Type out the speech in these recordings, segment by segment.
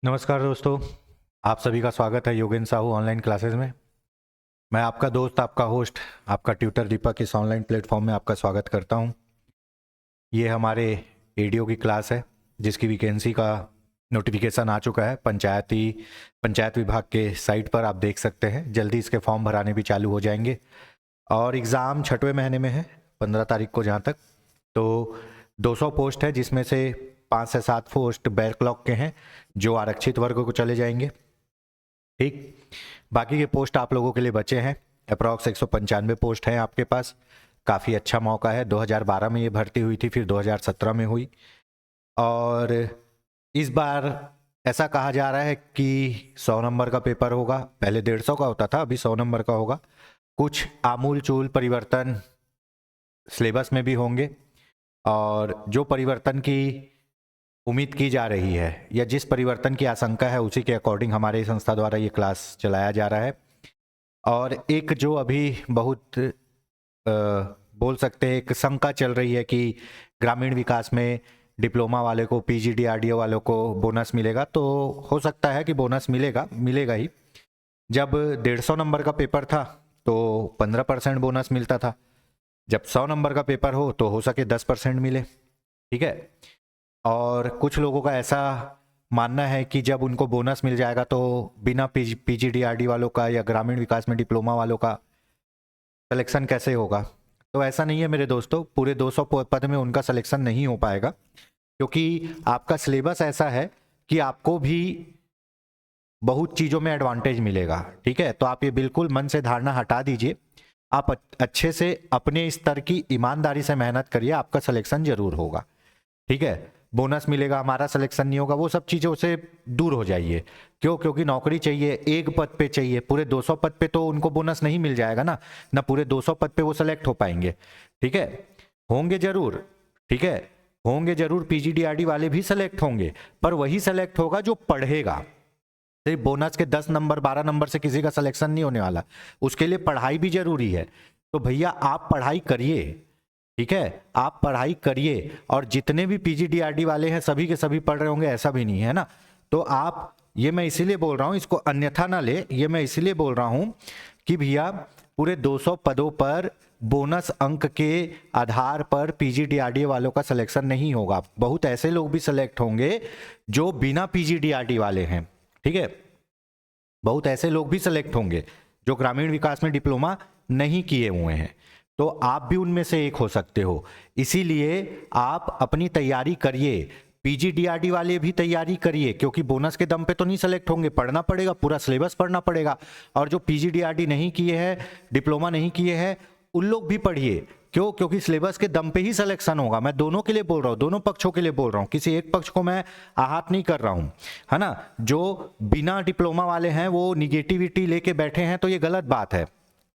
नमस्कार दोस्तों, आप सभी का स्वागत है योगेंद्र साहू ऑनलाइन क्लासेस में। मैं आपका दोस्त, आपका होस्ट, आपका ट्यूटर दीपक इस ऑनलाइन प्लेटफॉर्म में आपका स्वागत करता हूं। ये हमारे एडीओ की क्लास है जिसकी वैकेंसी का नोटिफिकेशन आ चुका है। पंचायत विभाग के साइट पर आप देख सकते हैं। जल्दी इसके फॉर्म भराने भी चालू हो जाएंगे और एग्ज़ाम 6वें महीने में है, 15 तारीख को जहाँ तक। तो 200 पोस्ट है जिसमें से 5 से 7 पोस्ट बैकलॉग के हैं जो आरक्षित वर्ग को चले जाएंगे। ठीक, बाकी के पोस्ट आप लोगों के लिए बचे हैं। अप्रॉक्स 195 पोस्ट हैं आपके पास। काफ़ी अच्छा मौका है। 2012 में ये भर्ती हुई थी, फिर 2017 में हुई और इस बार ऐसा कहा जा रहा है कि 100 नंबर का पेपर होगा। पहले 150 का होता था, अभी 100 नंबर का होगा। कुछ आमूल चूल परिवर्तन सिलेबस में भी होंगे और जो परिवर्तन की उम्मीद की जा रही है या जिस परिवर्तन की आशंका है उसी के अकॉर्डिंग हमारे संस्था द्वारा ये क्लास चलाया जा रहा है। और एक जो अभी बहुत बोल सकते हैं एक शंका चल रही है कि ग्रामीण विकास में डिप्लोमा वाले को, पीजीडीआरडीओ वालों को बोनस मिलेगा, तो हो सकता है कि बोनस मिलेगा ही। जब 150 नंबर का पेपर था तो 15% बोनस मिलता था। जब 100 नंबर का पेपर हो तो हो सके 10% मिले। ठीक है, और कुछ लोगों का ऐसा मानना है कि जब उनको बोनस मिल जाएगा तो बिना पीजीडीआरडी वालों का या ग्रामीण विकास में डिप्लोमा वालों का सिलेक्शन कैसे होगा। तो ऐसा नहीं है मेरे दोस्तों, पूरे 200 पद में उनका सिलेक्शन नहीं हो पाएगा क्योंकि आपका सिलेबस ऐसा है कि आपको भी बहुत चीज़ों में एडवांटेज मिलेगा। ठीक है, तो आप ये बिल्कुल मन से धारणा हटा दीजिए। आप अच्छे से अपने स्तर की ईमानदारी से मेहनत करिए, आपका सिलेक्शन जरूर होगा। ठीक है, बोनस मिलेगा, हमारा सिलेक्शन नहीं होगा, वो सब चीज़ों से दूर हो जाइए। क्यों? क्योंकि नौकरी चाहिए, एक पद पे चाहिए। पूरे 200 पद पे तो उनको बोनस नहीं मिल जाएगा ना पूरे 200 पद पे वो सेलेक्ट हो पाएंगे। ठीक है, होंगे जरूर। ठीक है, होंगे जरूर, पीजीडीआरडी वाले भी सेलेक्ट होंगे, पर वही सेलेक्ट होगा जो पढ़ेगा। सिर्फ बोनस के 10 नंबर 12 नंबर से किसी का सिलेक्शन नहीं होने वाला। उसके लिए पढ़ाई भी जरूरी है। तो भैया आप पढ़ाई करिए। ठीक है, आप पढ़ाई करिए और जितने भी पीजीडीआरडी वाले हैं सभी के सभी पढ़ रहे होंगे ऐसा भी नहीं है ना। तो आप, ये मैं इसीलिए बोल रहा हूं, इसको अन्यथा ना ले, ये मैं इसीलिए बोल रहा हूं कि भैया पूरे 200 पदों पर बोनस अंक के आधार पर पीजीडीआरडी वालों का सिलेक्शन नहीं होगा। बहुत ऐसे लोग भी सिलेक्ट होंगे जो बिना पीजीडीआरडी वाले हैं। ठीक है, बहुत ऐसे लोग भी सिलेक्ट होंगे जो ग्रामीण विकास में डिप्लोमा नहीं किए हुए हैं। तो आप भी उनमें से एक हो सकते हो। इसीलिए आप अपनी तैयारी करिए, पीजीडीआरडी वाले भी तैयारी करिए, क्योंकि बोनस के दम पे तो नहीं सेलेक्ट होंगे, पढ़ना पड़ेगा, पूरा सिलेबस पढ़ना पड़ेगा। और जो पीजीडीआरडी नहीं किए हैं, डिप्लोमा नहीं किए हैं, उन लोग भी पढ़िए। क्यों? क्योंकि सिलेबस के दम पे ही सिलेक्शन होगा। मैं दोनों के लिए बोल रहा हूँ, दोनों पक्षों के लिए बोल रहा हूँ, किसी एक पक्ष को मैं आहत नहीं कर रहा हूँ, है ना। जो बिना डिप्लोमा वाले हैं वो निगेटिविटी लेके बैठे हैं तो ये गलत बात है।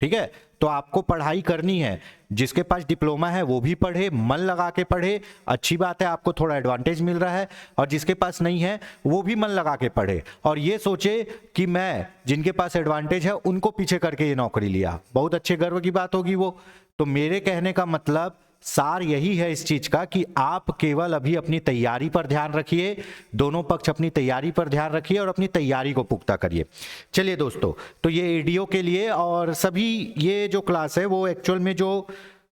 ठीक है, तो आपको पढ़ाई करनी है। जिसके पास डिप्लोमा है वो भी पढ़े, मन लगा के पढ़े, अच्छी बात है, आपको थोड़ा एडवांटेज मिल रहा है। और जिसके पास नहीं है वो भी मन लगा के पढ़े और ये सोचे कि मैं जिनके पास एडवांटेज है उनको पीछे करके ये नौकरी लिया। बहुत अच्छे गर्व की बात होगी वो। तो मेरे कहने का मतलब सार यही है इस चीज का कि आप केवल अभी अपनी तैयारी पर ध्यान रखिए, दोनों पक्ष अपनी तैयारी पर ध्यान रखिए और अपनी तैयारी को पुख्ता करिए। चलिए दोस्तों, तो ये एडीओ के लिए और सभी ये जो क्लास है वो एक्चुअल में जो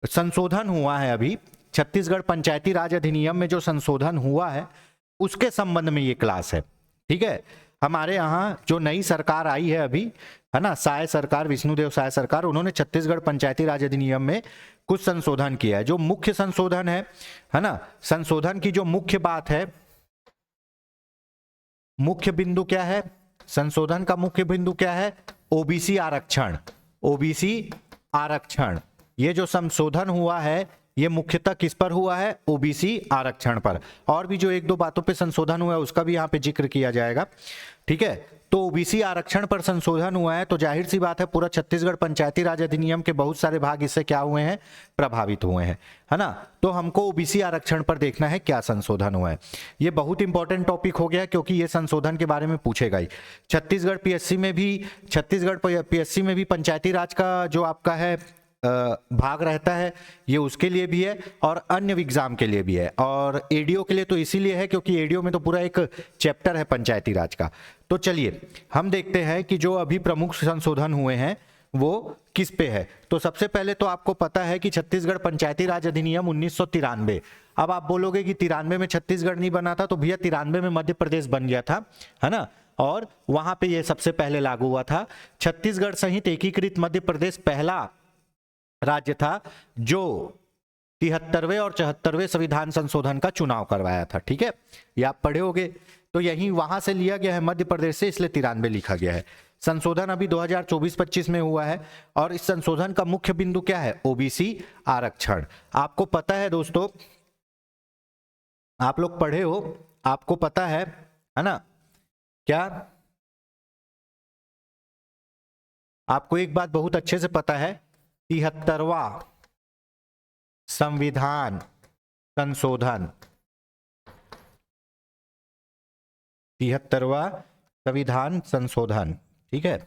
संशोधन हुआ है अभी छत्तीसगढ़ पंचायती राज अधिनियम में जो संशोधन हुआ है उसके संबंध में ये क्लास है। ठीक है, हमारे यहाँ जो नई सरकार आई है अभी, है ना, साय सरकार, विष्णुदेव साय सरकार, उन्होंने छत्तीसगढ़ पंचायती राज अधिनियम में कुछ संशोधन किया है। जो मुख्य संशोधन है ना, संशोधन की जो मुख्य बात है, मुख्य बिंदु क्या है, संशोधन का मुख्य बिंदु क्या है? ओबीसी आरक्षण। ओबीसी आरक्षण, ये जो संशोधन हुआ है ये मुख्यतः किस पर हुआ है? ओबीसी आरक्षण पर। और भी जो एक दो बातों पे संशोधन हुआ है उसका भी यहाँ पे जिक्र किया जाएगा। ठीक है, तो ओबीसी आरक्षण पर संशोधन हुआ है तो जाहिर सी बात है पूरा छत्तीसगढ़ पंचायती राज अधिनियम के बहुत सारे भाग इससे क्या हुए हैं? प्रभावित हुए हैं, है ना। तो हमको ओबीसी आरक्षण पर देखना है क्या संशोधन हुआ है। ये बहुत इंपॉर्टेंट टॉपिक हो गया क्योंकि ये संशोधन के बारे में पूछेगा ही। छत्तीसगढ़ पीएससी में भी पंचायती राज का जो आपका है भाग रहता है, ये उसके लिए भी है और अन्य एग्जाम के लिए भी है। और एडीओ के लिए तो इसीलिए है क्योंकि एडीओ में तो पूरा एक चैप्टर है पंचायती राज का। तो चलिए हम देखते हैं कि जो अभी प्रमुख संशोधन हुए हैं वो किस पे है। तो सबसे पहले तो आपको पता है कि छत्तीसगढ़ पंचायती राज अधिनियम 1993। अब आप बोलोगे कि 93 में छत्तीसगढ़ नहीं बना था, तो भैया 93 में मध्य प्रदेश बन गया था, है ना, और वहां पे ये सबसे पहले लागू हुआ था। छत्तीसगढ़ सहित एकीकृत मध्य प्रदेश पहला राज्य था जो 73वें और 74वें संविधान संशोधन का चुनाव करवाया था। ठीक है, ये आप पढ़े होगे। तो यही वहां से लिया गया है मध्य प्रदेश से, इसलिए 93 लिखा गया है। संशोधन अभी 2024-25 में हुआ है और इस संशोधन का मुख्य बिंदु क्या है? ओबीसी आरक्षण। आपको पता है दोस्तों, आप लोग पढ़े हो, आपको पता है ना, क्या आपको एक बात बहुत अच्छे से पता है, 73वां संविधान संशोधन, 73वां संविधान संशोधन, ठीक है,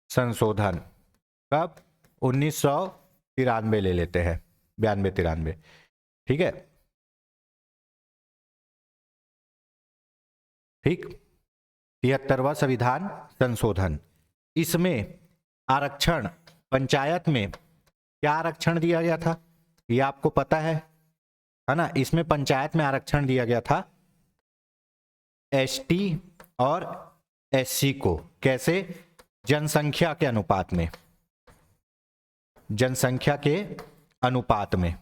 संशोधन कब? 1993 ले लेते हैं, 92-93, ठीक है, ठीक। 73वां संविधान संशोधन, इसमें आरक्षण, पंचायत में क्या आरक्षण दिया गया था ये आपको पता है ना। इसमें पंचायत में आरक्षण दिया गया था एसटी और एससी को। कैसे? जनसंख्या के अनुपात में, जनसंख्या के अनुपात में,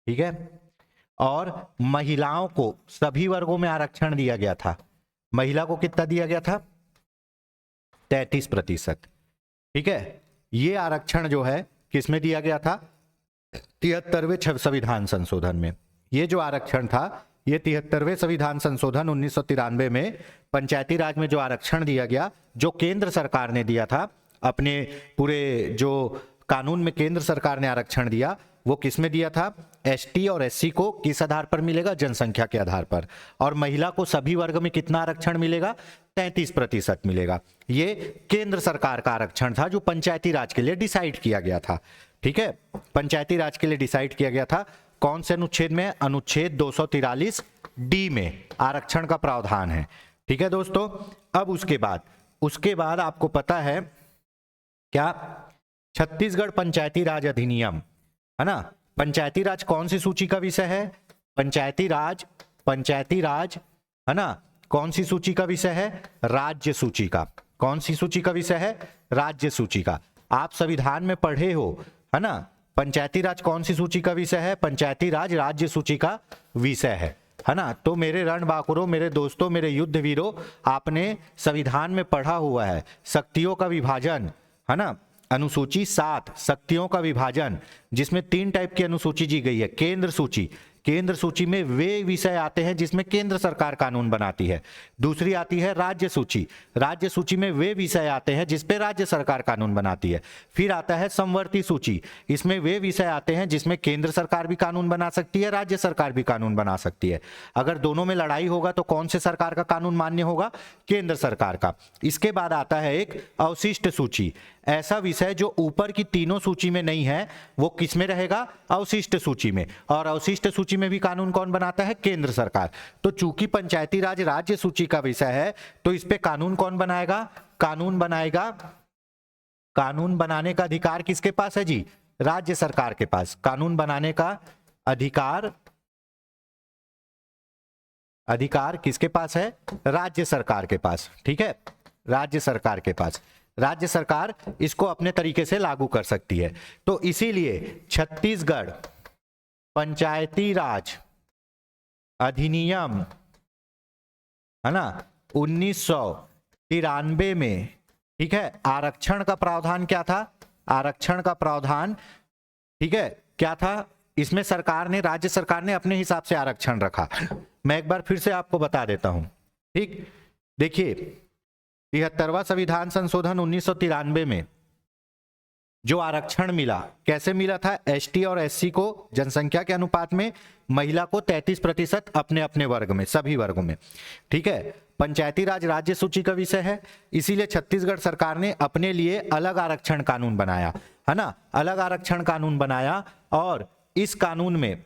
ठीक है। और महिलाओं को सभी वर्गों में आरक्षण दिया गया था। महिला को कितना दिया गया था? 33%, ठीक है। ये आरक्षण जो है किसमें दिया गया था? 73वें संविधान संशोधन में। ये जो आरक्षण था, ये 73वें संविधान संशोधन 1993 में पंचायती राज में जो आरक्षण दिया गया, जो केंद्र सरकार ने दिया था, अपने पूरे जो कानून में केंद्र सरकार ने आरक्षण दिया, वो किस में दिया था? एसटी और एससी को किस आधार पर मिलेगा? जनसंख्या के आधार पर। और महिला को सभी वर्ग में कितना आरक्षण मिलेगा? 33% मिलेगा। ये केंद्र सरकार का आरक्षण था जो पंचायती राज के लिए डिसाइड किया गया था, ठीक है। पंचायती राज के लिए डिसाइड किया गया था। कौन से अनुच्छेद में? अनुच्छेद 243 डी में आरक्षण का प्रावधान है, ठीक है दोस्तों। अब उसके बाद आपको पता है क्या? छत्तीसगढ़ पंचायती राज अधिनियम, है ना। पंचायती राज कौन सी सूची का विषय है? पंचायती राज, है ना, कौन सी सूची का विषय है? राज्य सूची का। कौन सी सूची का विषय है? राज्य सूची का। आप संविधान में पढ़े हो, है ना, पंचायती राज कौन सी सूची का विषय है? पंचायती राज राज्य सूची का विषय है ना। तो मेरे रणबांकुरों, मेरे दोस्तों, मेरे युद्ध वीरों, आपने संविधान में पढ़ा हुआ है शक्तियों का विभाजन, है ना। अनुसूची 7 शक्तियों का विभाजन, जिसमें 3 टाइप की अनुसूची दी गई है। केंद्र सूची, केंद्र सूची में वे विषय आते हैं जिसमें केंद्र सरकार कानून बनाती है। दूसरी आती है राज्य सूची, राज्य सूची में वे विषय आते हैं जिस पे राज्य सरकार कानून बनाती है। फिर आता है समवर्ती सूची, इसमें वे विषय आते हैं जिसमें केंद्र सरकार भी कानून बना सकती है, राज्य सरकार भी कानून बना सकती है। अगर दोनों में लड़ाई होगा तो कौन से सरकार का कानून मान्य होगा? केंद्र सरकार का। इसके बाद आता है एक अवशिष्ट सूची, ऐसा विषय जो ऊपर की तीनों सूची में नहीं है, वो किस में रहेगा? अवशिष्ट सूची में। और अवशिष्ट सूची में भी कानून कौन बनाता है? केंद्र सरकार। तो चूंकि पंचायती राज राज्य सूची का विषय है, तो इस पे कानून कौन बनाएगा? कानून बनाएगा, कानून बनाने का अधिकार किसके पास है जी? राज्य सरकार के पास। कानून बनाने का अधिकार किसके पास है? राज्य सरकार के पास, ठीक है, राज्य सरकार के पास। राज्य सरकार इसको अपने तरीके से लागू कर सकती है। तो इसीलिए छत्तीसगढ़ पंचायती राज अधिनियम, है ना, 1993 में, ठीक है, आरक्षण का प्रावधान क्या था? आरक्षण का प्रावधान, ठीक है, क्या था? इसमें सरकार ने, राज्य सरकार ने अपने हिसाब से आरक्षण रखा। मैं एक बार फिर से आपको बता देता हूं, ठीक। देखिए 73वां संविधान संशोधन 1993 में जो आरक्षण मिला, कैसे मिला था? एसटी और एससी को जनसंख्या के अनुपात में, महिला को 33% अपने अपने वर्ग में, सभी वर्गों में, ठीक है। पंचायती राज राज्य सूची का विषय है, इसीलिए छत्तीसगढ़ सरकार ने अपने लिए अलग आरक्षण कानून बनाया, है ना, अलग आरक्षण कानून बनाया। और इस कानून में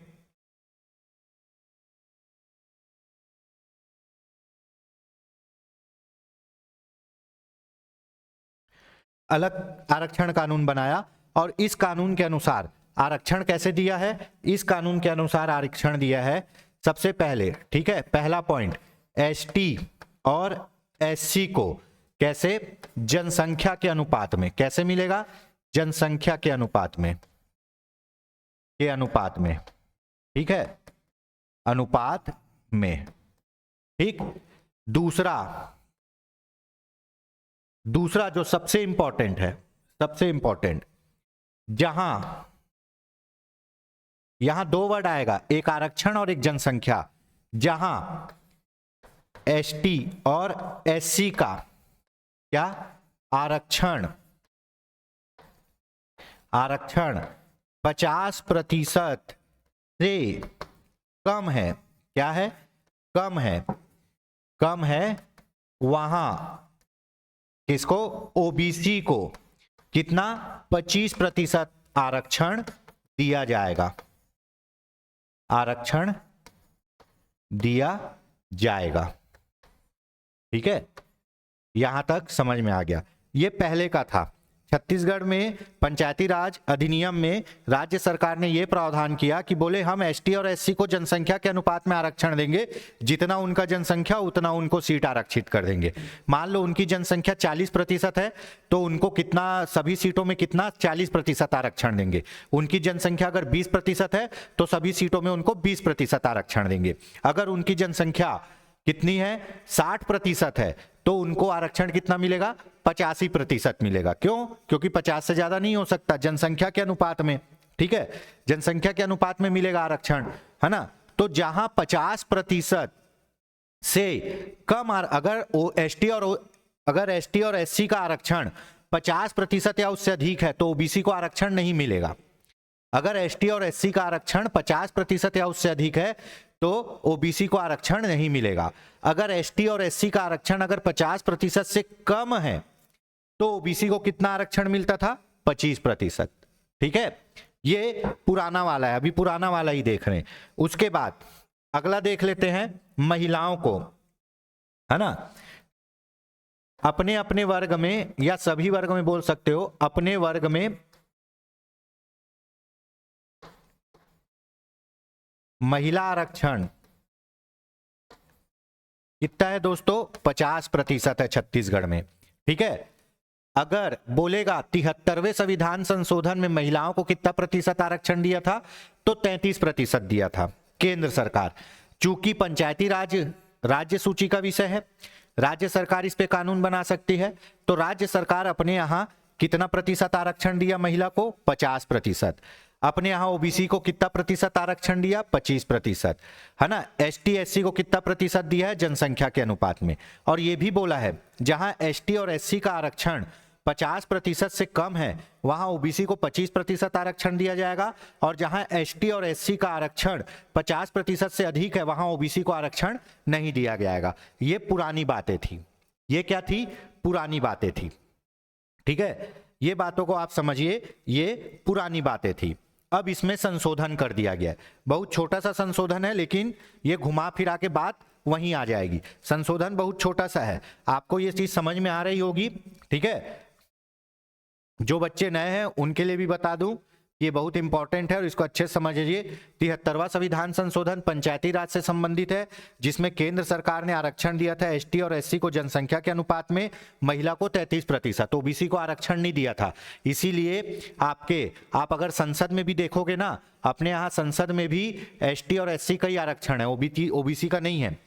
अलग आरक्षण कानून बनाया और इस कानून के अनुसार आरक्षण कैसे दिया है, इस कानून के अनुसार आरक्षण दिया है सबसे पहले, ठीक है, पहला पॉइंट, एसटी और एससी को कैसे, जनसंख्या के अनुपात में, कैसे मिलेगा, जनसंख्या के अनुपात में, ठीक है, अनुपात में, ठीक। दूसरा जो सबसे इंपॉर्टेंट है, सबसे इंपॉर्टेंट, यहां दो वर्ड आएगा, एक आरक्षण और एक जनसंख्या, जहां एसटी और एससी का क्या, आरक्षण 50% से कम है, क्या है, कम है, वहां किसको, ओबीसी को कितना, 25% आरक्षण दिया जाएगा, आरक्षण दिया जाएगा, ठीक है। यहां तक समझ में आ गया। ये पहले का था। छत्तीसगढ़ में पंचायती राज अधिनियम में राज्य सरकार ने यह प्रावधान किया कि बोले हम एसटी और एससी को जनसंख्या के अनुपात में आरक्षण देंगे, जितना उनका जनसंख्या उतना उनको सीट आरक्षित कर देंगे। मान लो उनकी जनसंख्या 40% है तो उनको कितना, सभी सीटों में कितना, 40% आरक्षण देंगे। उनकी जनसंख्या अगर 20% है तो सभी सीटों में उनको 20% आरक्षण देंगे। अगर उनकी जनसंख्या कितनी है, 60% है, तो उनको आरक्षण कितना मिलेगा, 85% मिलेगा। क्यों, क्योंकि 50 से ज्यादा नहीं हो सकता, जनसंख्या के अनुपात में, ठीक है, जनसंख्या के अनुपात में मिलेगा आरक्षण, है ना। तो जहां 50% से कम अगर एसटी और एससी का आरक्षण 50% या उससे अधिक है तो ओबीसी को आरक्षण नहीं मिलेगा। अगर एसटी और एससी का आरक्षण 50% या उससे अधिक है तो ओबीसी को आरक्षण नहीं मिलेगा। अगर एसटी और एससी का आरक्षण अगर 50% से कम है तो ओबीसी को कितना आरक्षण मिलता था, 25%, ठीक है। ये पुराना वाला है, अभी पुराना वाला ही देख रहे हैं। उसके बाद अगला देख लेते हैं महिलाओं को, है ना, अपने अपने वर्ग में या सभी वर्ग में बोल सकते हो, अपने वर्ग में महिला आरक्षण कितना है दोस्तों, 50% है छत्तीसगढ़ में, ठीक है। अगर बोलेगा 73वें संविधान संशोधन में महिलाओं को कितना प्रतिशत आरक्षण दिया था, तो 33% दिया था केंद्र सरकार। चूंकि पंचायती राज राज्य सूची का विषय है, राज्य सरकार इस पे कानून बना सकती है, तो राज्य सरकार अपने यहां कितना प्रतिशत आरक्षण दिया महिला को, 50%। अपने यहां ओबीसी को कितना प्रतिशत आरक्षण दिया, 25%, है ना। एसटी एससी को कितना प्रतिशत दिया है, जनसंख्या के अनुपात में। और यह भी बोला है जहां एसटी और एससी का आरक्षण 50% से कम है वहां ओबीसी को 25% आरक्षण दिया जाएगा, और जहां एसटी और एससी का आरक्षण 50% से अधिक है वहां ओबीसी को आरक्षण नहीं दिया जाएगा। ये पुरानी बातें थी, ये क्या थी, पुरानी बातें थी, ठीक है। ये बातों को आप समझिए, ये पुरानी बातें थी। अब इसमें संशोधन कर दिया गया है, बहुत छोटा सा संशोधन है, लेकिन ये घुमा फिरा के बात वहीं आ जाएगी। संशोधन बहुत छोटा सा है, आपको ये चीज समझ में आ रही होगी, ठीक है। जो बच्चे नए हैं उनके लिए भी बता दूं, ये बहुत इंपॉर्टेंट है और इसको अच्छे से समझिए। 73वां संविधान संशोधन पंचायती राज से संबंधित है, जिसमें केंद्र सरकार ने आरक्षण दिया था एसटी और एससी को जनसंख्या के अनुपात में, महिला को 33%, ओबीसी को आरक्षण नहीं दिया था। इसीलिए आप अगर संसद में भी देखोगे ना, अपने यहाँ संसद में भी एसटी और एससी का ही आरक्षण है, ओबीसी का नहीं है,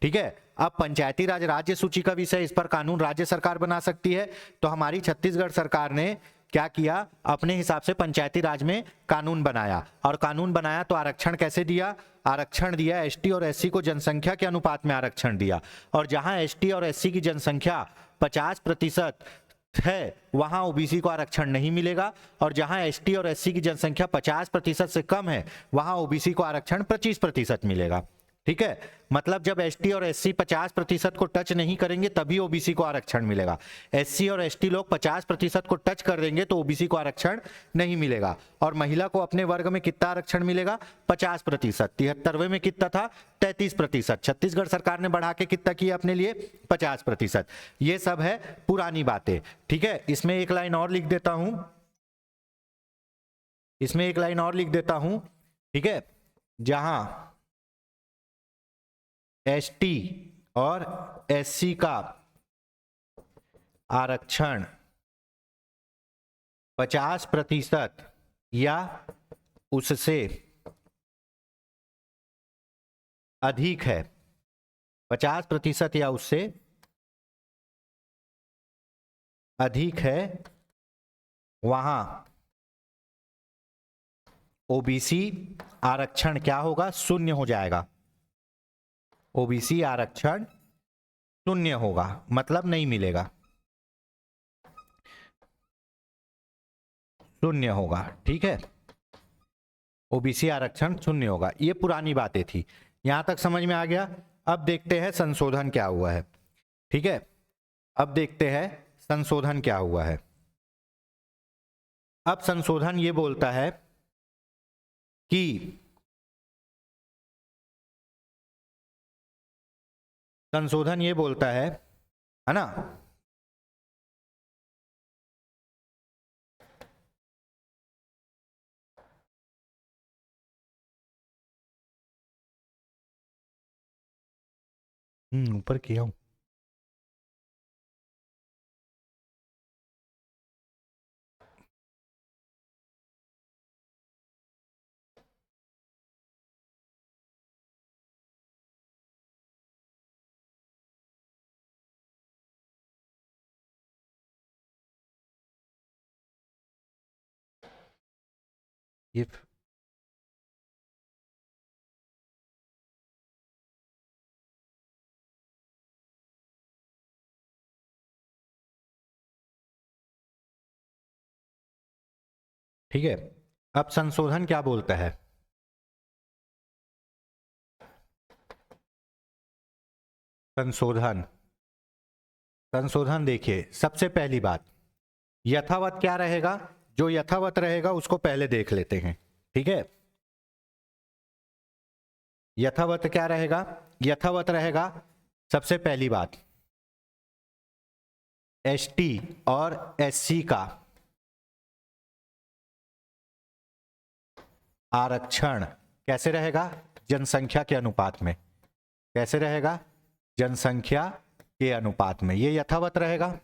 ठीक है। अब पंचायती राज राज्य सूची का विषय, इस पर कानून राज्य सरकार बना सकती है। तो हमारी छत्तीसगढ़ सरकार ने क्या किया, अपने हिसाब से पंचायती राज में कानून बनाया, और कानून बनाया तो आरक्षण कैसे दिया, आरक्षण दिया एसटी और एससी को जनसंख्या के अनुपात में आरक्षण दिया। और जहां एसटी और एससी की जनसंख्या 50% है वहां ओबीसी को आरक्षण नहीं मिलेगा, और जहां एसटी और एससी की जनसंख्या 50% से कम है वहां ओबीसी को आरक्षण 25% मिलेगा, ठीक है, मतलब जब एसटी और एससी 50% को टच नहीं करेंगे तभी ओबीसी को आरक्षण मिलेगा। एससी और एसटी लोग 50% को टच कर देंगे तो ओबीसी को आरक्षण नहीं मिलेगा। और महिला को अपने वर्ग में कितना आरक्षण मिलेगा? 50%। 73वें में कितना था? 33%। छत्तीसगढ़ सरकार ने बढ़ा के कितना किया अपने लिए? 50%। ये सब है पुरानी बातें, ठीक है। इसमें एक लाइन और लिख देता हूं, इसमें एक लाइन और लिख देता हूं, ठीक है, जहां एसटी और एससी का आरक्षण 50% या उससे अधिक है, 50% या उससे अधिक है, वहां ओबीसी आरक्षण क्या होगा? शून्य हो जाएगा। ओबीसी आरक्षण शून्य होगा, मतलब नहीं मिलेगा, शून्य होगा, ठीक है। ओबीसी आरक्षण शून्य होगा। ये पुरानी बातें थी, यहां तक समझ में आ गया। अब देखते हैं संशोधन क्या हुआ है, ठीक है। अब देखते हैं संशोधन क्या हुआ है। अब संशोधन ये बोलता है कि संशोधन ये बोलता है ना, ऊपर किया हूं। ये ठीक है। अब संशोधन क्या बोलता है? संशोधन, संशोधन देखिए, सबसे पहली बात, यथावत क्या रहेगा? जो यथावत रहेगा उसको पहले देख लेते हैं, ठीक है। यथावत क्या रहेगा? यथावत रहेगा सबसे पहली बात, एसटी और एससी का आरक्षण कैसे रहेगा? जनसंख्या के अनुपात में। कैसे रहेगा? जनसंख्या के अनुपात में। ये यथावत रहेगा,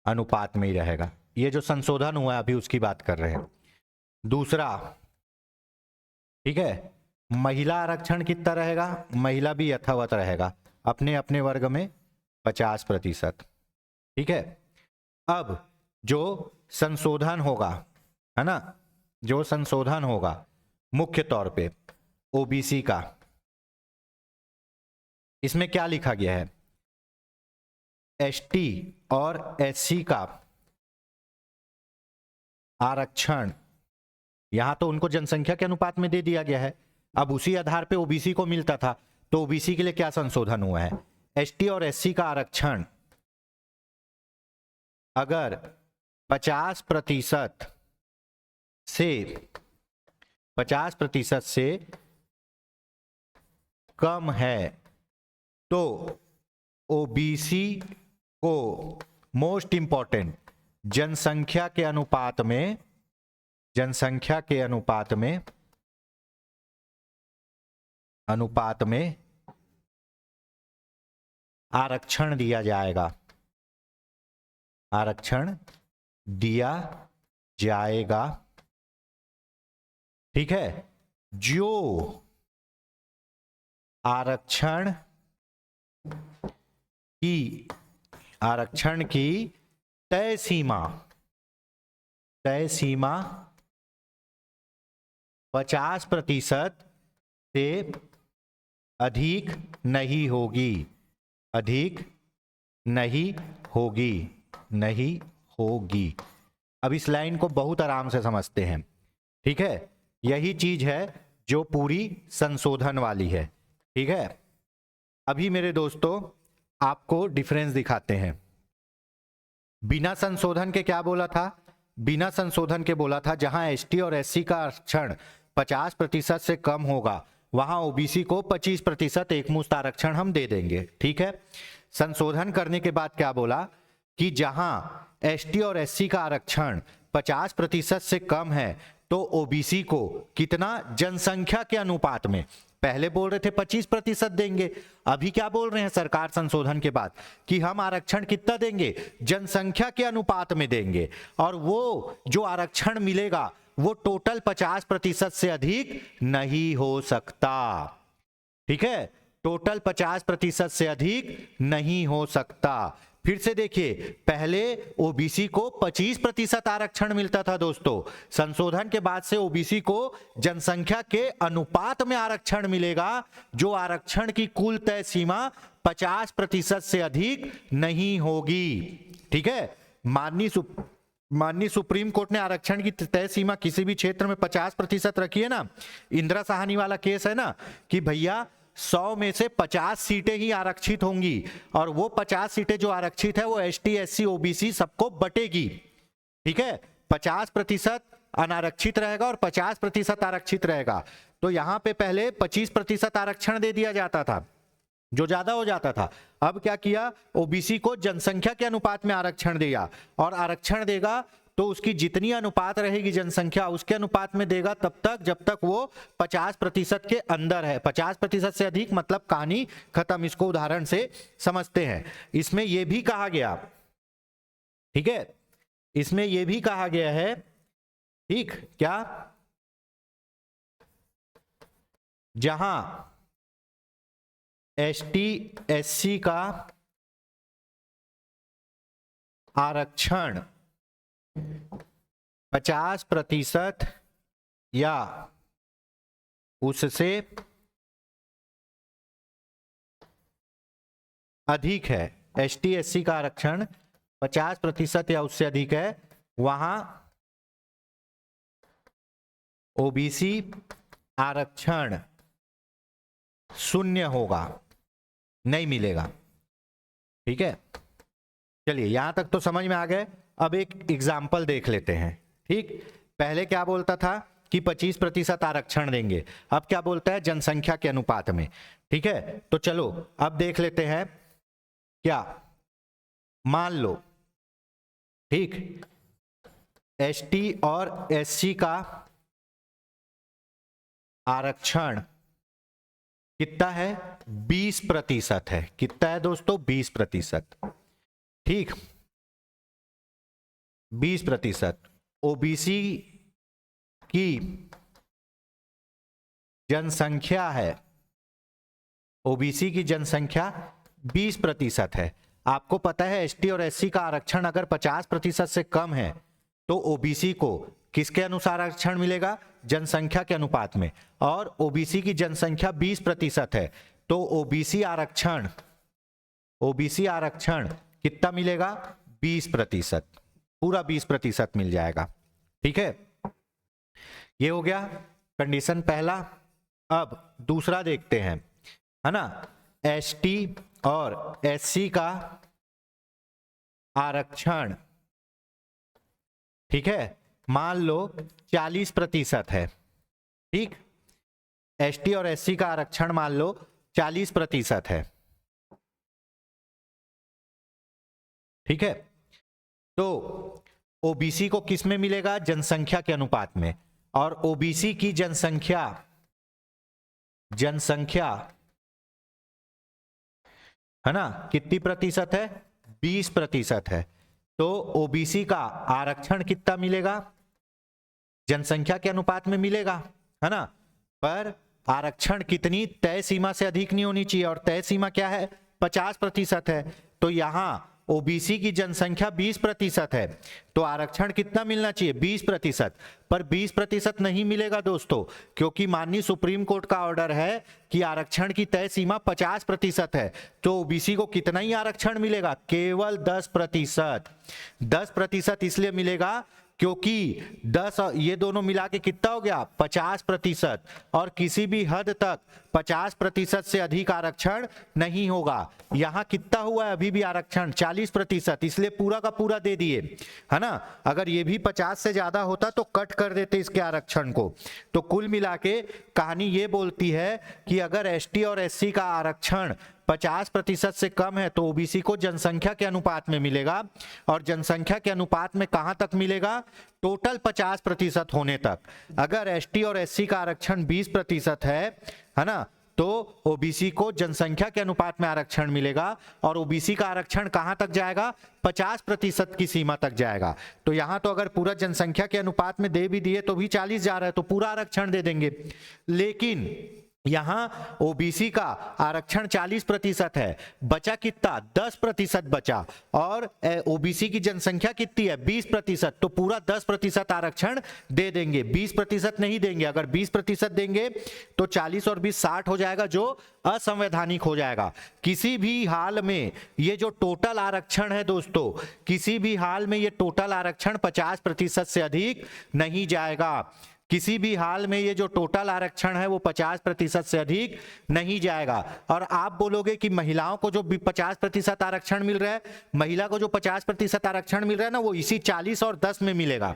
अनुपात में ही रहेगा। ये जो संशोधन हुआ है अभी उसकी बात कर रहे हैं। दूसरा, ठीक है, महिला आरक्षण कितना रहेगा? महिला भी यथावत रहेगा, अपने अपने वर्ग में 50%, ठीक है। अब जो संशोधन होगा, है ना, जो संशोधन होगा मुख्य तौर पे ओबीसी का, इसमें क्या लिखा गया है? एसटी और एससी का आरक्षण, यहां तो उनको जनसंख्या के अनुपात में दे दिया गया है, अब उसी आधार पे ओबीसी को मिलता था, तो ओबीसी के लिए क्या संशोधन हुआ है? एसटी और एससी का आरक्षण अगर 50% से कम है तो ओबीसी को, मोस्ट इंपॉर्टेंट, जनसंख्या के अनुपात में, जनसंख्या के अनुपात में आरक्षण दिया जाएगा, आरक्षण दिया जाएगा, ठीक है। जो आरक्षण की तय सीमा 50% से अधिक नहीं होगी, अधिक नहीं होगी, नहीं होगी। अब इस लाइन को बहुत आराम से समझते हैं, ठीक है। यही चीज है जो पूरी संशोधन वाली है। ठीक है, अभी मेरे दोस्तों आपको डिफरेंस दिखाते हैं। बिना संशोधन के क्या बोला था? बिना संशोधन के बोला था जहां एसटी और एससी का आरक्षण 50% से कम होगा वहां ओबीसी को 25% एकमुश्त आरक्षण हम दे देंगे। ठीक है, संशोधन करने के बाद क्या बोला कि जहां एसटी और एससी का आरक्षण 50% से कम है तो ओबीसी को कितना? जनसंख्या के अनुपात में। पहले बोल रहे थे 25% देंगे, अभी क्या बोल रहे हैं सरकार संशोधन के बाद कि हम आरक्षण कितना देंगे? जनसंख्या के अनुपात में देंगे। और वो जो आरक्षण मिलेगा वो टोटल 50% से अधिक नहीं हो सकता। ठीक है, टोटल 50% से अधिक नहीं हो सकता। फिर से देखिए, पहले ओबीसी को 25% आरक्षण मिलता था दोस्तों, संशोधन के बाद से ओबीसी को जनसंख्या के अनुपात में आरक्षण मिलेगा, जो आरक्षण की कुल तय सीमा 50% से अधिक नहीं होगी। ठीक है, माननीय सुप्रीम कोर्ट ने आरक्षण की तय सीमा किसी भी क्षेत्र में 50% रखी है ना। इंदिरा साहनी वाला केस है ना कि भैया 100 में से 50 सीटें ही आरक्षित होंगी और वो 50 सीटें जो आरक्षित है वो एसटी एससी ओबीसी सबको बटेगी। ठीक है, 50% अनारक्षित रहेगा और 50% आरक्षित रहेगा। तो यहां पे पहले 25% आरक्षण दे दिया जाता था जो ज्यादा हो जाता था। अब क्या किया? ओबीसी को जनसंख्या के अनुपात में आरक्षण दिया, और आरक्षण देगा तो उसकी जितनी अनुपात रहेगी जनसंख्या उसके अनुपात में देगा तब तक जब तक वो 50% के अंदर है। 50% से अधिक मतलब कहानी खत्म। इसको उदाहरण से समझते हैं। इसमें यह भी कहा गया, ठीक है, इसमें यह भी कहा गया है, ठीक, क्या? जहां एसटी एससी का आरक्षण 50% या उससे अधिक है, एसटी एससी का आरक्षण 50% या उससे अधिक है, वहां ओबीसी आरक्षण शून्य होगा, नहीं मिलेगा। ठीक है, चलिए यहां तक तो समझ में आ गए। अब एक एग्जाम्पल देख लेते हैं। ठीक, पहले क्या बोलता था कि 25% आरक्षण देंगे, अब क्या बोलता है? जनसंख्या के अनुपात में। ठीक है, तो चलो अब देख लेते हैं। क्या मान लो, ठीक, एसटी और एससी का आरक्षण कितना है? 20% है। कितना है दोस्तों? 20%। ठीक, 20%। ओबीसी की जनसंख्या है, ओबीसी की जनसंख्या 20% है। आपको पता है एसटी और एससी का आरक्षण अगर 50% से कम है तो ओबीसी को किसके अनुसार आरक्षण मिलेगा? जनसंख्या के अनुपात में। और ओबीसी की जनसंख्या 20% है तो ओबीसी आरक्षण कितना मिलेगा? 20%, पूरा 20% मिल जाएगा। ठीक है, ये हो गया कंडीशन पहला। अब दूसरा देखते हैं, है ना। एसटी और एससी का आरक्षण, ठीक है, मान लो 40% है। ठीक, एसटी और एससी का आरक्षण मान लो 40% है। ठीक है, तो ओबीसी को किस में मिलेगा? जनसंख्या के अनुपात में। और ओबीसी की जनसंख्या है ना कितनी प्रतिशत है? 20% है। तो ओबीसी का आरक्षण कितना मिलेगा? जनसंख्या के अनुपात में मिलेगा, है ना। पर आरक्षण कितनी? तय सीमा से अधिक नहीं होनी चाहिए, और तय सीमा क्या है? 50% है। तो यहां ओबीसी की जनसंख्या 20% है तो आरक्षण कितना मिलना चाहिए? 20%। पर 20% नहीं मिलेगा दोस्तों, क्योंकि माननीय सुप्रीम कोर्ट का ऑर्डर है कि आरक्षण की तय सीमा 50% है। तो ओबीसी को कितना ही आरक्षण मिलेगा? केवल 10%। 10% इसलिए मिलेगा क्योंकि 10 ये दोनों मिला के कितना हो गया 50%, और किसी भी हद तक 50% से अधिक आरक्षण नहीं होगा। यहां कितना हुआ है अभी भी आरक्षण 40%, इसलिए पूरा का पूरा दे दिए, है ना। अगर ये भी 50 से ज्यादा होता तो कट कर देते इसके आरक्षण को। तो कुल मिला के कहानी ये बोलती है कि अगर एसटी और एससी का आरक्षण 50% से कम है तो ओबीसी को जनसंख्या के अनुपात में मिलेगा, और जनसंख्या के अनुपात में कहां तक मिलेगा, टोटल 50% होने तक। अगर एसटी और एससी का आरक्षण 20% है ना, तो ओबीसी को जनसंख्या के अनुपात में आरक्षण मिलेगा, और ओबीसी का आरक्षण कहां तक जाएगा, 50% की सीमा तक जाएगा। तो यहां तो अगर पूरा जनसंख्या के अनुपात में दे भी दिए तो भी 40 जा रहा है, तो पूरा आरक्षण दे देंगे। लेकिन यहां ओबीसी का आरक्षण 40% है, बचा कितना 10% बचा, और ओबीसी की जनसंख्या कितनी है 20%, तो पूरा 10% आरक्षण दे देंगे, 20% नहीं देंगे। अगर 20% देंगे तो 40 और 20 60 हो जाएगा, जो असंवैधानिक हो जाएगा। किसी भी हाल में ये जो टोटल आरक्षण है दोस्तों, किसी भी हाल में ये टोटल आरक्षण 50% से अधिक नहीं जाएगा। किसी भी हाल में ये जो टोटल आरक्षण है वो 50% से अधिक नहीं जाएगा। और आप बोलोगे कि महिलाओं को जो 50% आरक्षण मिल रहा है, महिला को जो 50% आरक्षण मिल रहा है ना, वो इसी 40 और 10 में मिलेगा,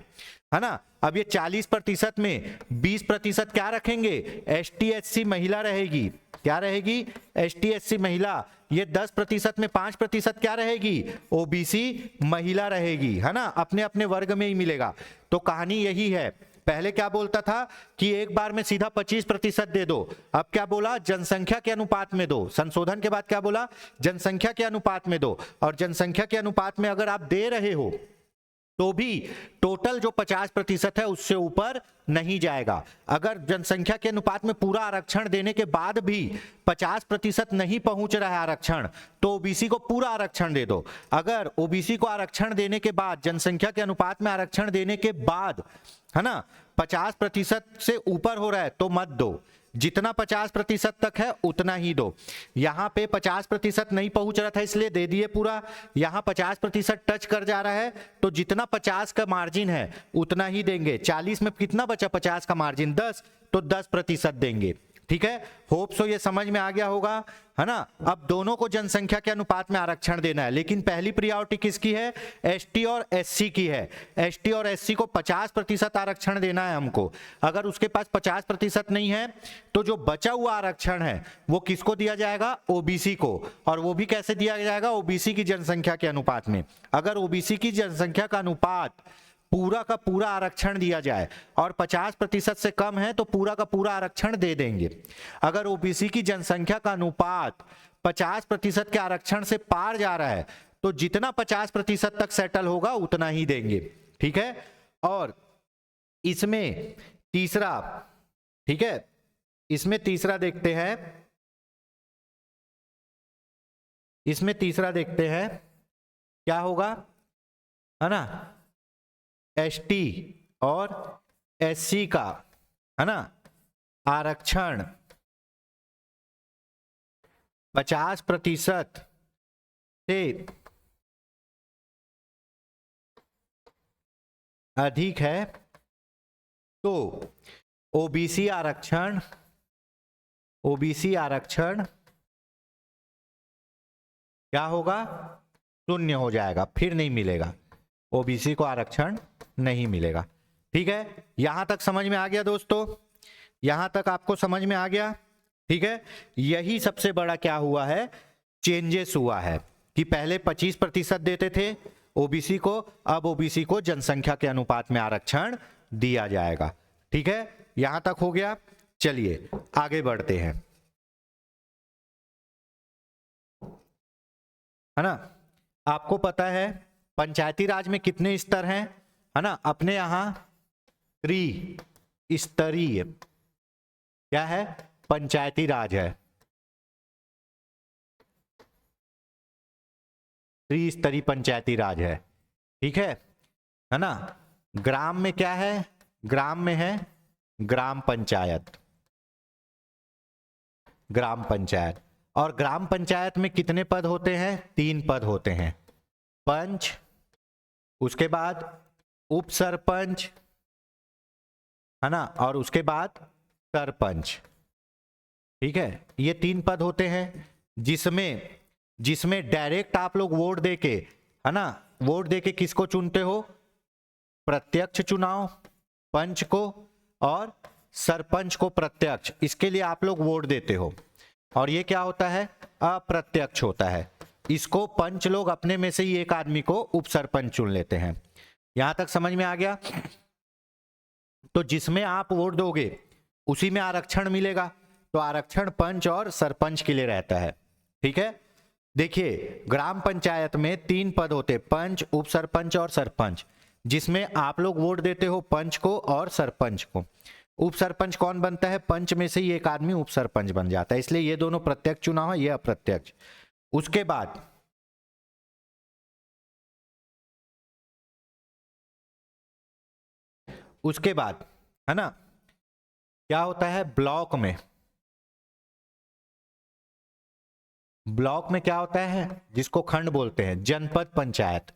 है ना। अब ये 40% में 20% क्या रखेंगे, एसटी एससी महिला रहेगी। क्या रहेगी, एसटी एससी महिला। ये 10% में 5% क्या रहेगी, ओबीसी महिला रहेगी, है ना। अपने अपने वर्ग में ही मिलेगा। तो कहानी यही है। पहले क्या बोलता था कि एक बार में सीधा 25% दे दो, अब क्या बोला, जनसंख्या के अनुपात में दो। संशोधन के बाद क्या बोला, जनसंख्या के अनुपात में दो। और जनसंख्या के अनुपात में अगर आप दे रहे हो तो भी टोटल जो 50% है उससे ऊपर नहीं जाएगा। अगर जनसंख्या के अनुपात में पूरा आरक्षण देने के बाद भी 50% नहीं पहुंच रहा है आरक्षण, तो ओबीसी को पूरा आरक्षण दे दो। अगर ओबीसी को आरक्षण देने के बाद, जनसंख्या के अनुपात में आरक्षण देने के बाद, है ना, 50% से ऊपर हो रहा है तो मत दो। जितना 50% तक है उतना ही दो। यहां पे 50% नहीं पहुंच रहा था इसलिए दे दिए पूरा। यहां 50% टच कर जा रहा है तो जितना 50 का मार्जिन है उतना ही देंगे। 40 में कितना बचा 50 का मार्जिन 10, तो 10% देंगे। ठीक है, होप सो ये समझ में आ गया होगा, है ना। अब दोनों को जनसंख्या के अनुपात में आरक्षण देना है, लेकिन पहली प्रायोरिटी किसकी है, एसटी और एससी की है। एसटी और एससी को 50% आरक्षण देना है हमको। अगर उसके पास 50% नहीं है तो जो बचा हुआ आरक्षण है वो किसको दिया जाएगा, ओबीसी को। और वो भी कैसे दिया जाएगा, ओबीसी की जनसंख्या के अनुपात में। अगर ओबीसी की जनसंख्या का अनुपात पूरा का पूरा आरक्षण दिया जाए और 50% से कम है तो पूरा का पूरा आरक्षण दे देंगे। अगर ओबीसी की जनसंख्या का अनुपात 50% के आरक्षण से पार जा रहा है तो जितना 50% तक सेटल होगा उतना ही देंगे। ठीक है, और इसमें तीसरा, ठीक है, इसमें तीसरा देखते हैं, इसमें तीसरा देखते हैं क्या होगा, है ना। एसटी और एससी का, है ना, आरक्षण 50% से अधिक है तो ओबीसी आरक्षण क्या होगा, शून्य हो जाएगा, फिर नहीं मिलेगा। ओबीसी को आरक्षण नहीं मिलेगा। ठीक है, यहां तक समझ में आ गया दोस्तों, यहां तक आपको समझ में आ गया। ठीक है, यही सबसे बड़ा क्या हुआ है, चेंजेस हुआ है कि पहले 25% देते थे ओबीसी को, अब ओबीसी को जनसंख्या के अनुपात में आरक्षण दिया जाएगा। ठीक है, यहां तक हो गया। चलिए आगे बढ़ते हैं, है ना। आपको पता है पंचायती राज में कितने स्तर हैं, है ना। अपने यहां त्रिस्तरीय क्या है, पंचायती राज है। त्रिस्तरीय पंचायती राज है। ठीक है ना। ग्राम में क्या है, ग्राम में है ग्राम पंचायत, ग्राम पंचायत। और ग्राम पंचायत में कितने पद होते हैं, 3 पद होते हैं, पंच, उसके बाद उप सरपंच, है ना, और उसके बाद सरपंच। ठीक है, ये 3 पद होते हैं जिसमें जिसमें डायरेक्ट आप लोग वोट देके, है ना, वोट देके किसको चुनते हो? प्रत्यक्ष चुनाव पंच को, और सरपंच को प्रत्यक्ष, इसके लिए आप लोग वोट देते हो। और ये क्या होता है? अप्रत्यक्ष होता है। इसको पंच लोग अपने में से ही एक आदमी को उप सरपंच चुन लेते हैं। यहां तक समझ में आ गया? तो जिसमें आप वोट दोगे उसी में आरक्षण मिलेगा, तो आरक्षण पंच और सरपंच के लिए रहता है। ठीक है, देखिए ग्राम पंचायत में 3 पद होते, पंच, उप सरपंच और सरपंच, जिसमें आप लोग वोट देते हो पंच को और सरपंच को। उप सरपंच कौन बनता है? पंच में से ही एक आदमी उप सरपंच बन जाता है, इसलिए ये दोनों प्रत्यक्ष चुनाव है, ये अप्रत्यक्ष। उसके बाद है ना, क्या होता है ब्लॉक में? ब्लॉक में क्या होता है? जिसको खंड बोलते हैं, जनपद पंचायत।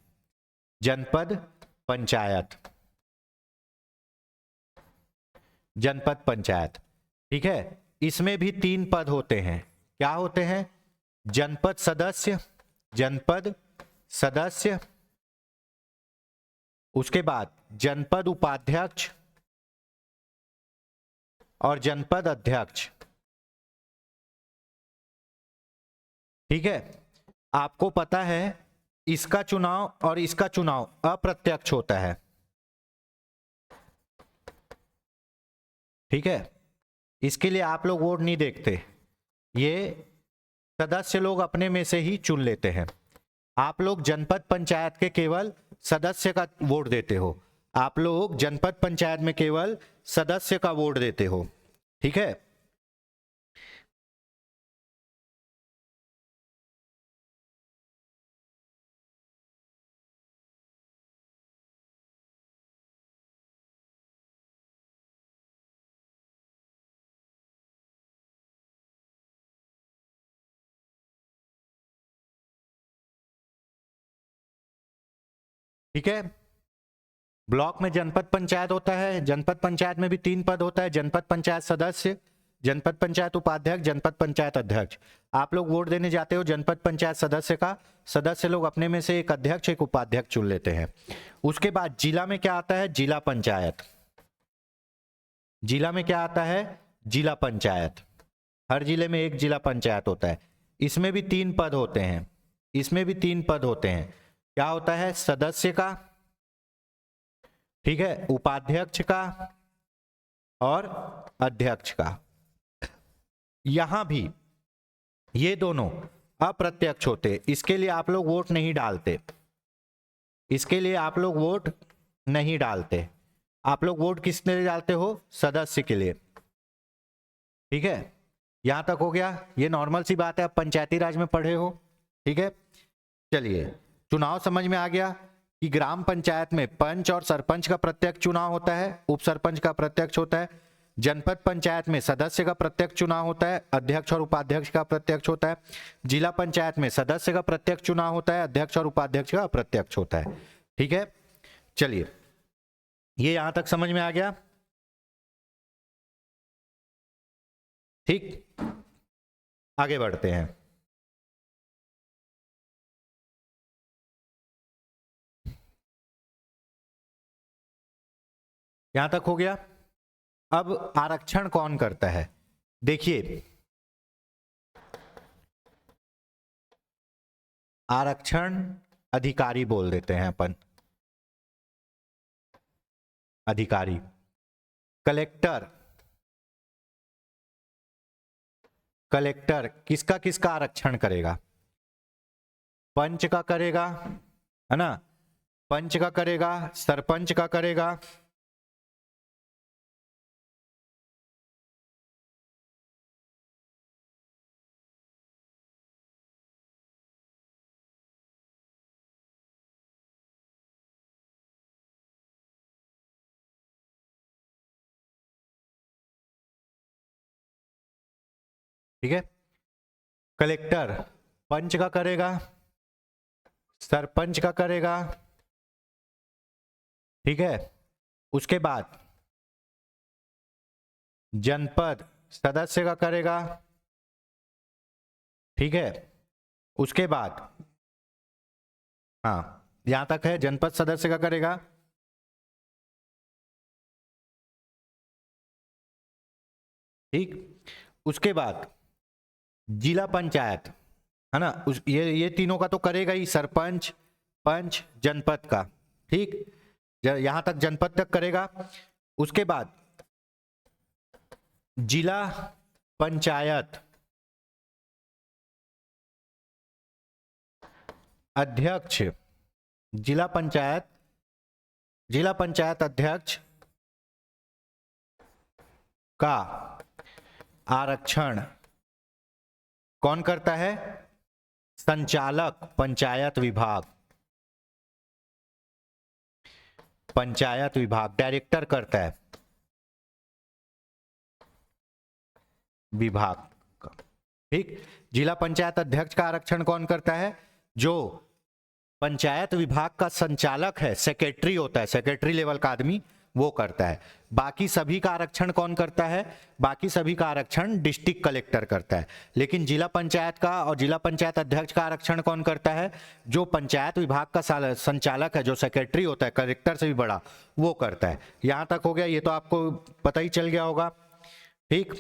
जनपद पंचायत, जनपद पंचायत। ठीक है, इसमें भी 3 पद होते हैं। क्या होते हैं? जनपद सदस्य, जनपद सदस्य, उसके बाद जनपद उपाध्यक्ष और जनपद अध्यक्ष। ठीक है, आपको पता है इसका चुनाव और इसका चुनाव अप्रत्यक्ष होता है। ठीक है, इसके लिए आप लोग वोट नहीं देखते, ये सदस्य लोग अपने में से ही चुन लेते हैं। आप लोग जनपद पंचायत के केवल सदस्य का वोट देते हो, आप लोग जनपद पंचायत में केवल सदस्य का वोट देते हो। ठीक है, ठीक है। ब्लॉक में जनपद पंचायत होता है, जनपद पंचायत में भी 3 पद होता है, जनपद पंचायत सदस्य, जनपद पंचायत उपाध्यक्ष, जनपद पंचायत अध्यक्ष। आप लोग वोट देने जाते हो जनपद पंचायत सदस्य का, सदस्य लोग अपने में से एक अध्यक्ष एक उपाध्यक्ष चुन लेते हैं। उसके बाद जिला में क्या आता है? जिला पंचायत। जिला में क्या आता है? जिला पंचायत। हर जिले में एक जिला पंचायत होता है, इसमें भी 3 पद होते हैं, इसमें भी 3 पद होते हैं। क्या होता है? सदस्य का, ठीक है, उपाध्यक्ष का और अध्यक्ष का। यहां भी ये दोनों अप्रत्यक्ष होते, इसके लिए आप लोग वोट नहीं डालते, इसके लिए आप लोग वोट नहीं डालते। आप लोग वोट किस लिए डालते हो? सदस्य के लिए। ठीक है, यहां तक हो गया, ये नॉर्मल सी बात है, आप पंचायती राज में पढ़े हो। ठीक है, चलिए चुनाव समझ में आ गया कि ग्राम पंचायत में पंच और सरपंच का प्रत्यक्ष चुनाव होता है, उप सरपंच का प्रत्यक्ष होता है। जनपद पंचायत में सदस्य का प्रत्यक्ष चुनाव होता है, अध्यक्ष और उपाध्यक्ष का प्रत्यक्ष होता है। जिला पंचायत में सदस्य का प्रत्यक्ष चुनाव होता है, अध्यक्ष और उपाध्यक्ष का अप्रत्यक्ष होता है। ठीक है, चलिए ये यहां तक समझ में आ गया। ठीक, आगे बढ़ते हैं। यहां तक हो गया। अब आरक्षण कौन करता है? देखिए आरक्षण अधिकारी बोल देते हैं अपन, अधिकारी। कलेक्टर, कलेक्टर किसका किसका आरक्षण करेगा? पंच का करेगा, है ना, पंच का करेगा, सरपंच का करेगा, ठीक है। कलेक्टर पंच का करेगा, सरपंच का करेगा, ठीक है। उसके बाद जनपद सदस्य का करेगा, ठीक है। उसके बाद हाँ, यहां तक है, जनपद सदस्य का करेगा। ठीक। उसके बाद जिला पंचायत, है ना, ये तीनों का तो करेगा ही, सरपंच, पंच, जनपद का। ठीक, यहां तक जनपद तक करेगा। उसके बाद जिला पंचायत अध्यक्ष, जिला पंचायत अध्यक्ष का आरक्षण कौन करता है? संचालक पंचायत विभाग, डायरेक्टर करता है विभाग का। ठीक, जिला पंचायत अध्यक्ष का आरक्षण कौन करता है? जो पंचायत विभाग का संचालक है, सेक्रेटरी होता है, सेक्रेटरी लेवल का आदमी, वो करता है। बाकी सभी का आरक्षण कौन करता है? बाकी सभी का आरक्षण डिस्ट्रिक्ट कलेक्टर करता है। लेकिन जिला पंचायत का और जिला पंचायत अध्यक्ष का आरक्षण कौन करता है? जो पंचायत विभाग का संचालक है, जो सेक्रेटरी होता है, कलेक्टर से भी बड़ा, वो करता है। यहां तक हो गया, ये तो आपको पता ही चल गया होगा। ठीक,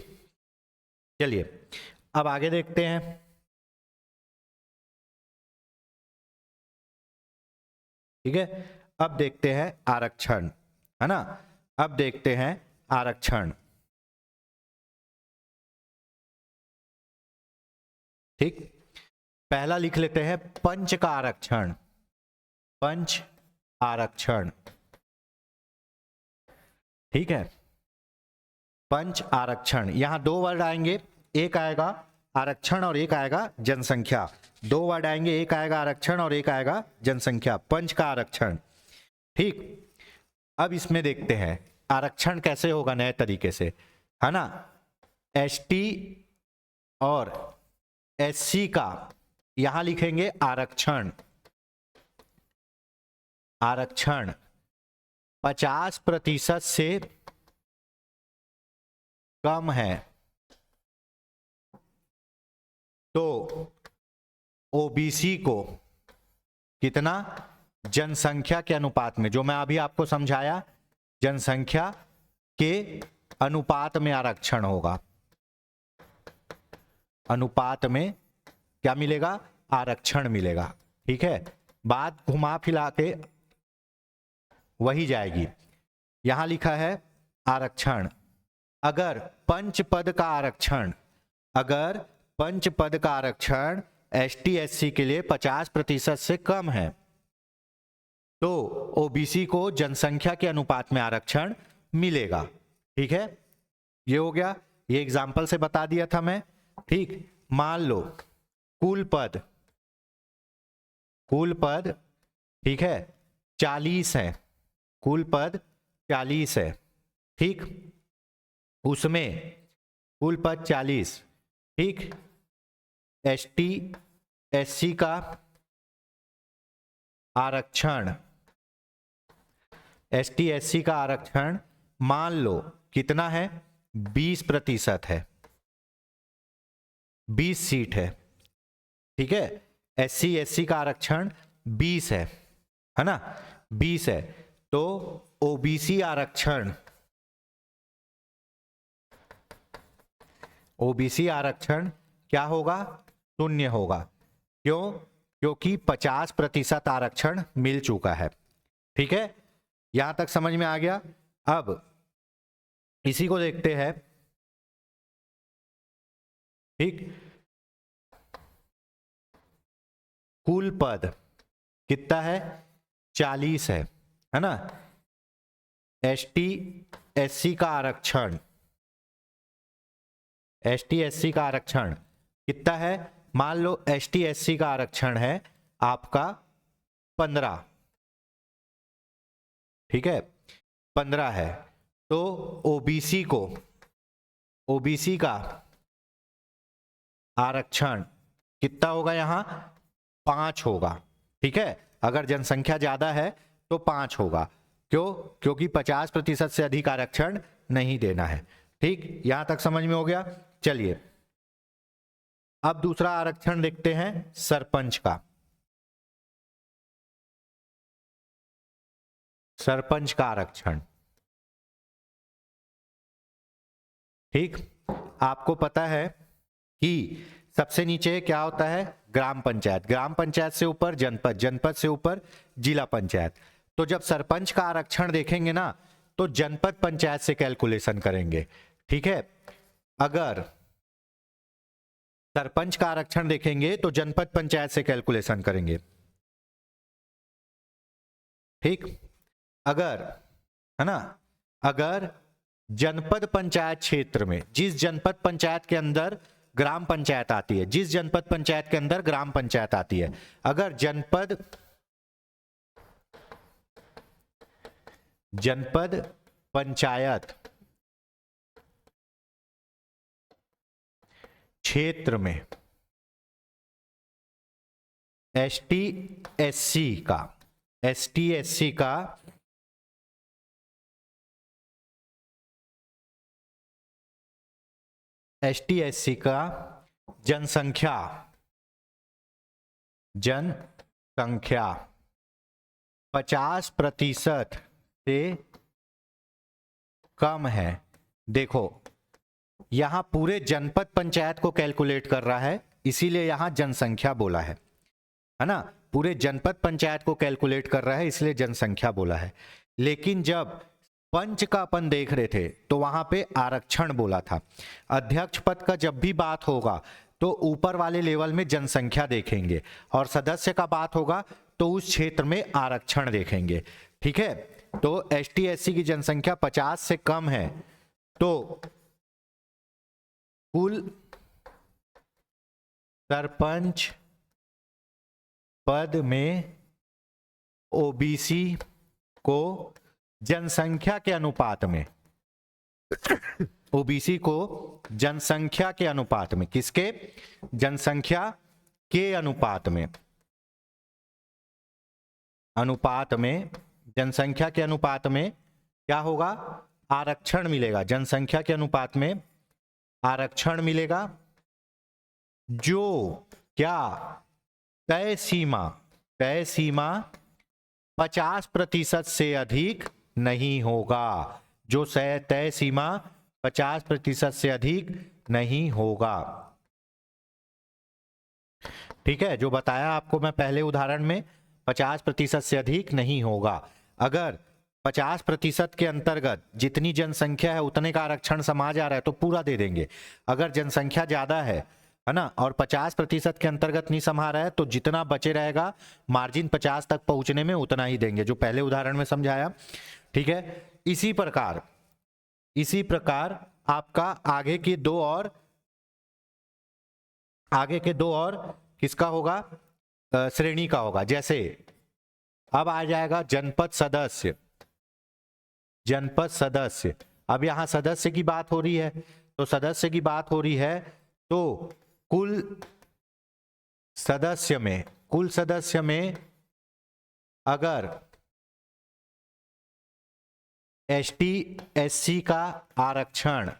चलिए अब आगे देखते हैं। ठीक है, अब देखते हैं आरक्षण, है ना। अब देखते हैं आरक्षण। ठीक, पहला लिख लेते हैं पंच का आरक्षण, पंच आरक्षण। ठीक है, पंच आरक्षण, यहां दो वर्ड आएंगे, एक आएगा आरक्षण और एक आएगा जनसंख्या। दो वर्ड आएंगे, एक आएगा आरक्षण और एक आएगा जनसंख्या, पंच का आरक्षण। ठीक, अब इसमें देखते हैं आरक्षण कैसे होगा नए तरीके से, है ना। एसटी और एससी का यहां लिखेंगे आरक्षण, आरक्षण 50% से कम है तो ओबीसी को कितना? जनसंख्या के अनुपात में, जो मैं अभी आपको समझाया, जनसंख्या के अनुपात में आरक्षण होगा। अनुपात में क्या मिलेगा? आरक्षण मिलेगा। ठीक है, बात घुमा फिरा के वही जाएगी। यहां लिखा है आरक्षण, अगर पंच पद का आरक्षण, अगर पंच पद का आरक्षण एसटी एससी के लिए 50% से कम है तो ओबीसी को जनसंख्या के अनुपात में आरक्षण मिलेगा। ठीक है, ये हो गया, ये एग्जाम्पल से बता दिया था मैं। ठीक, मान लो कुल पद, ठीक है, 40 है, कुल पद 40 है। ठीक, उसमें कुल पद 40, ठीक, एसटी एससी का आरक्षण, एसटी एससी का आरक्षण मान लो कितना है? 20% है, 20 सीट है। ठीक है, एससी एससी का आरक्षण 20 है ना, 20 है। तो ओबीसी आरक्षण, ओबीसी आरक्षण क्या होगा? 0 होगा। क्यों? क्योंकि 50% आरक्षण मिल चुका है। ठीक है, यहां तक समझ में आ गया। अब इसी को देखते हैं। ठीक, कुल पद कितना है? 40 है ना। एसटी एससी का आरक्षण, एसटी एससी का आरक्षण कितना है? मान लो एसटी एससी का आरक्षण है आपका 15, ठीक है, 15 है। तो ओबीसी को, ओबीसी का आरक्षण कितना होगा? यहां 5 होगा। ठीक है, अगर जनसंख्या ज्यादा है तो 5 होगा। क्यों? क्योंकि 50% से अधिक आरक्षण नहीं देना है। ठीक, यहां तक समझ में हो गया। चलिए अब दूसरा आरक्षण देखते हैं, सरपंच का। सरपंच का आरक्षण। ठीक, आपको पता है कि सबसे नीचे क्या होता है? ग्राम पंचायत, ग्राम पंचायत से ऊपर जनपद, जनपद से ऊपर जिला पंचायत। तो जब सरपंच का आरक्षण देखेंगे ना, तो जनपद पंचायत से कैलकुलेशन करेंगे। ठीक है, अगर सरपंच का आरक्षण देखेंगे तो जनपद पंचायत से कैलकुलेशन करेंगे। ठीक, अगर, है ना, अगर जनपद पंचायत क्षेत्र में, जिस जनपद पंचायत के अंदर ग्राम पंचायत आती है, जिस जनपद पंचायत के अंदर ग्राम पंचायत आती है, अगर जनपद पंचायत क्षेत्र में एसटी एससी का जनसंख्या 50% से कम है। देखो, यहां पूरे जनपद पंचायत को कैलकुलेट कर रहा है, इसीलिए यहां जनसंख्या बोला है ना। पूरे जनपद पंचायत को कैलकुलेट कर रहा है, इसलिए जनसंख्या बोला है। लेकिन जब पंच का अपन देख रहे थे तो वहां पे आरक्षण बोला था। अध्यक्ष पद का जब भी बात होगा तो ऊपर वाले लेवल में जनसंख्या देखेंगे, और सदस्य का बात होगा तो उस क्षेत्र में आरक्षण देखेंगे। ठीक है, तो एसटी एससी की जनसंख्या 50 से कम है तो कुल सरपंच पद में ओबीसी को जनसंख्या के अनुपात में, ओबीसी को जनसंख्या के अनुपात में, किसके? जनसंख्या के अनुपात में, जनसंख्या के अनुपात में क्या होगा? आरक्षण मिलेगा। जनसंख्या के अनुपात में आरक्षण मिलेगा, जो क्या? तय सीमा 50% से अधिक नहीं होगा। जो तय सीमा 50% से अधिक नहीं होगा। ठीक है, जो बताया आपको मैं पहले उदाहरण में, 50% से अधिक नहीं होगा। अगर 50% के अंतर्गत जितनी जनसंख्या है उतने का आरक्षण समाज आ रहा है तो पूरा दे देंगे। अगर जनसंख्या ज्यादा है ना, और 50% के अंतर्गत नहीं समा रहा है तो जितना बचे रहेगा मार्जिन 50 तक पहुंचने में उतना ही देंगे, जो पहले उदाहरण में समझाया। ठीक है, इसी प्रकार आपका आगे के दो और किसका होगा? श्रेणी का होगा। जैसे अब आ जाएगा जनपद सदस्य। अब यहां सदस्य की बात हो रही है, तो कुल सदस्य में अगर एसटी एससी का आरक्षण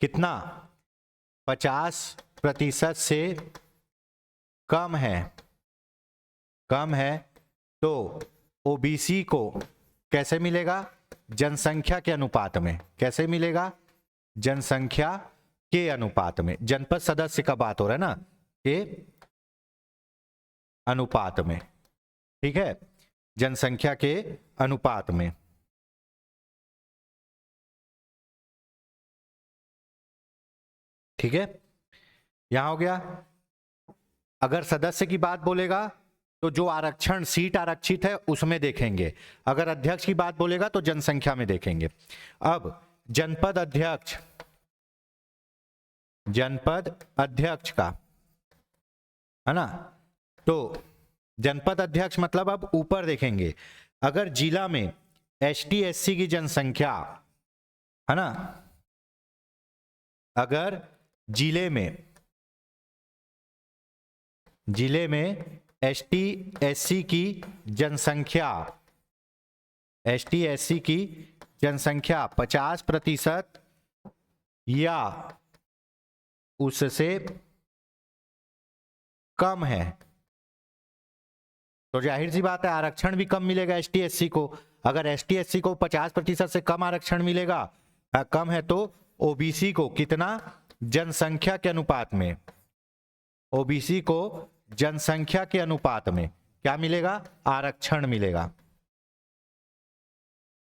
कितना? 50% से कम है तो ओबीसी को कैसे मिलेगा? जनसंख्या के अनुपात में। कैसे मिलेगा? जनसंख्या के अनुपात में। जनपद सदस्य का बात हो रहा है ना, के अनुपात में। ठीक है, जनसंख्या के अनुपात में। ठीक है, यहां हो गया। अगर सदस्य की बात बोलेगा तो जो आरक्षण सीट आरक्षित है उसमें देखेंगे। अगर अध्यक्ष की बात बोलेगा तो जनसंख्या में देखेंगे। अब जनपद अध्यक्ष का, है ना, तो जनपद अध्यक्ष मतलब अब ऊपर देखेंगे। अगर जिला में एसटी एससी की जनसंख्या, है ना, अगर जिले में एसटी एससी की जनसंख्या, एसटी एससी की जनसंख्या 50% या उससे कम है, तो जाहिर सी बात है आरक्षण भी कम मिलेगा एसटी एससी को। अगर एसटी एससी को 50% से कम आरक्षण मिलेगा, कम है, तो ओबीसी को कितना, जनसंख्या के अनुपात में, ओबीसी को जनसंख्या के अनुपात में क्या मिलेगा, आरक्षण मिलेगा,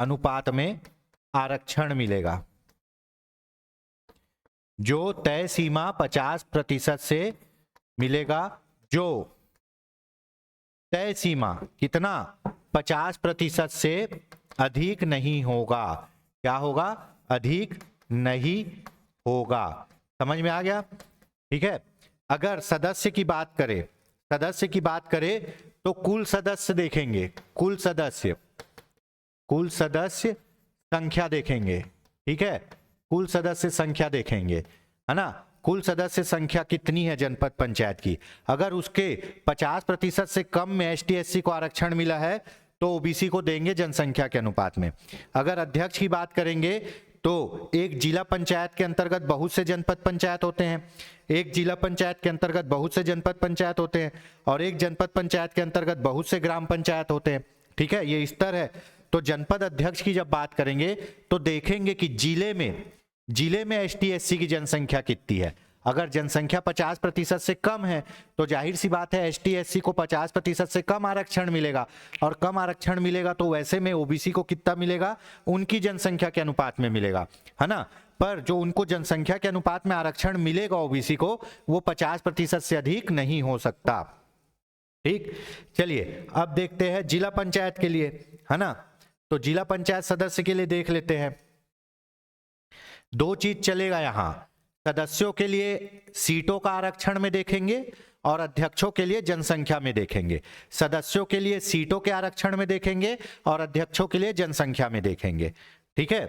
अनुपात में आरक्षण मिलेगा, जो तय सीमा 50% से मिलेगा, जो तय सीमा कितना, 50% से अधिक नहीं होगा। क्या होगा, अधिक नहीं होगा। समझ में आ गया? ठीक है। अगर सदस्य की बात करें, सदस्य की बात करें तो कुल सदस्य देखेंगे, कुल सदस्य संख्या देखेंगे। ठीक है, कुल सदस्य संख्या देखेंगे, है ना। कुल सदस्य संख्या कितनी है जनपद पंचायत की, अगर उसके 50% से कम में एसटी एससी को आरक्षण मिला है तो ओबीसी को देंगे जनसंख्या के अनुपात में। अगर अध्यक्ष की बात करेंगे तो एक जिला पंचायत के अंतर्गत बहुत से जनपद पंचायत होते हैं, एक जिला पंचायत के अंतर्गत बहुत से जनपद पंचायत होते हैं, और एक जनपद पंचायत के अंतर्गत बहुत से ग्राम पंचायत होते हैं। ठीक है, ये स्तर है। तो जनपद अध्यक्ष की जब बात करेंगे तो देखेंगे कि जिले में एसटी एससी की जनसंख्या कितनी है। अगर जनसंख्या 50% से कम है तो जाहिर सी बात है एसटी एससी को 50% से कम आरक्षण मिलेगा, और कम आरक्षण मिलेगा तो वैसे में ओबीसी को कितना मिलेगा, उनकी जनसंख्या के अनुपात में मिलेगा, है ना। पर जो उनको जनसंख्या के अनुपात में आरक्षण मिलेगा ओबीसी को, वो 50% से अधिक नहीं हो सकता। ठीक, चलिए अब देखते हैं जिला पंचायत के लिए, है ना। तो जिला पंचायत सदस्य के लिए देख लेते हैं। दो चीज चलेगा यहां, सदस्यों के लिए सीटों का आरक्षण में देखेंगे और अध्यक्षों के लिए जनसंख्या में देखेंगे। सदस्यों के लिए सीटों के आरक्षण में देखेंगे और अध्यक्षों के लिए जनसंख्या में देखेंगे। ठीक है,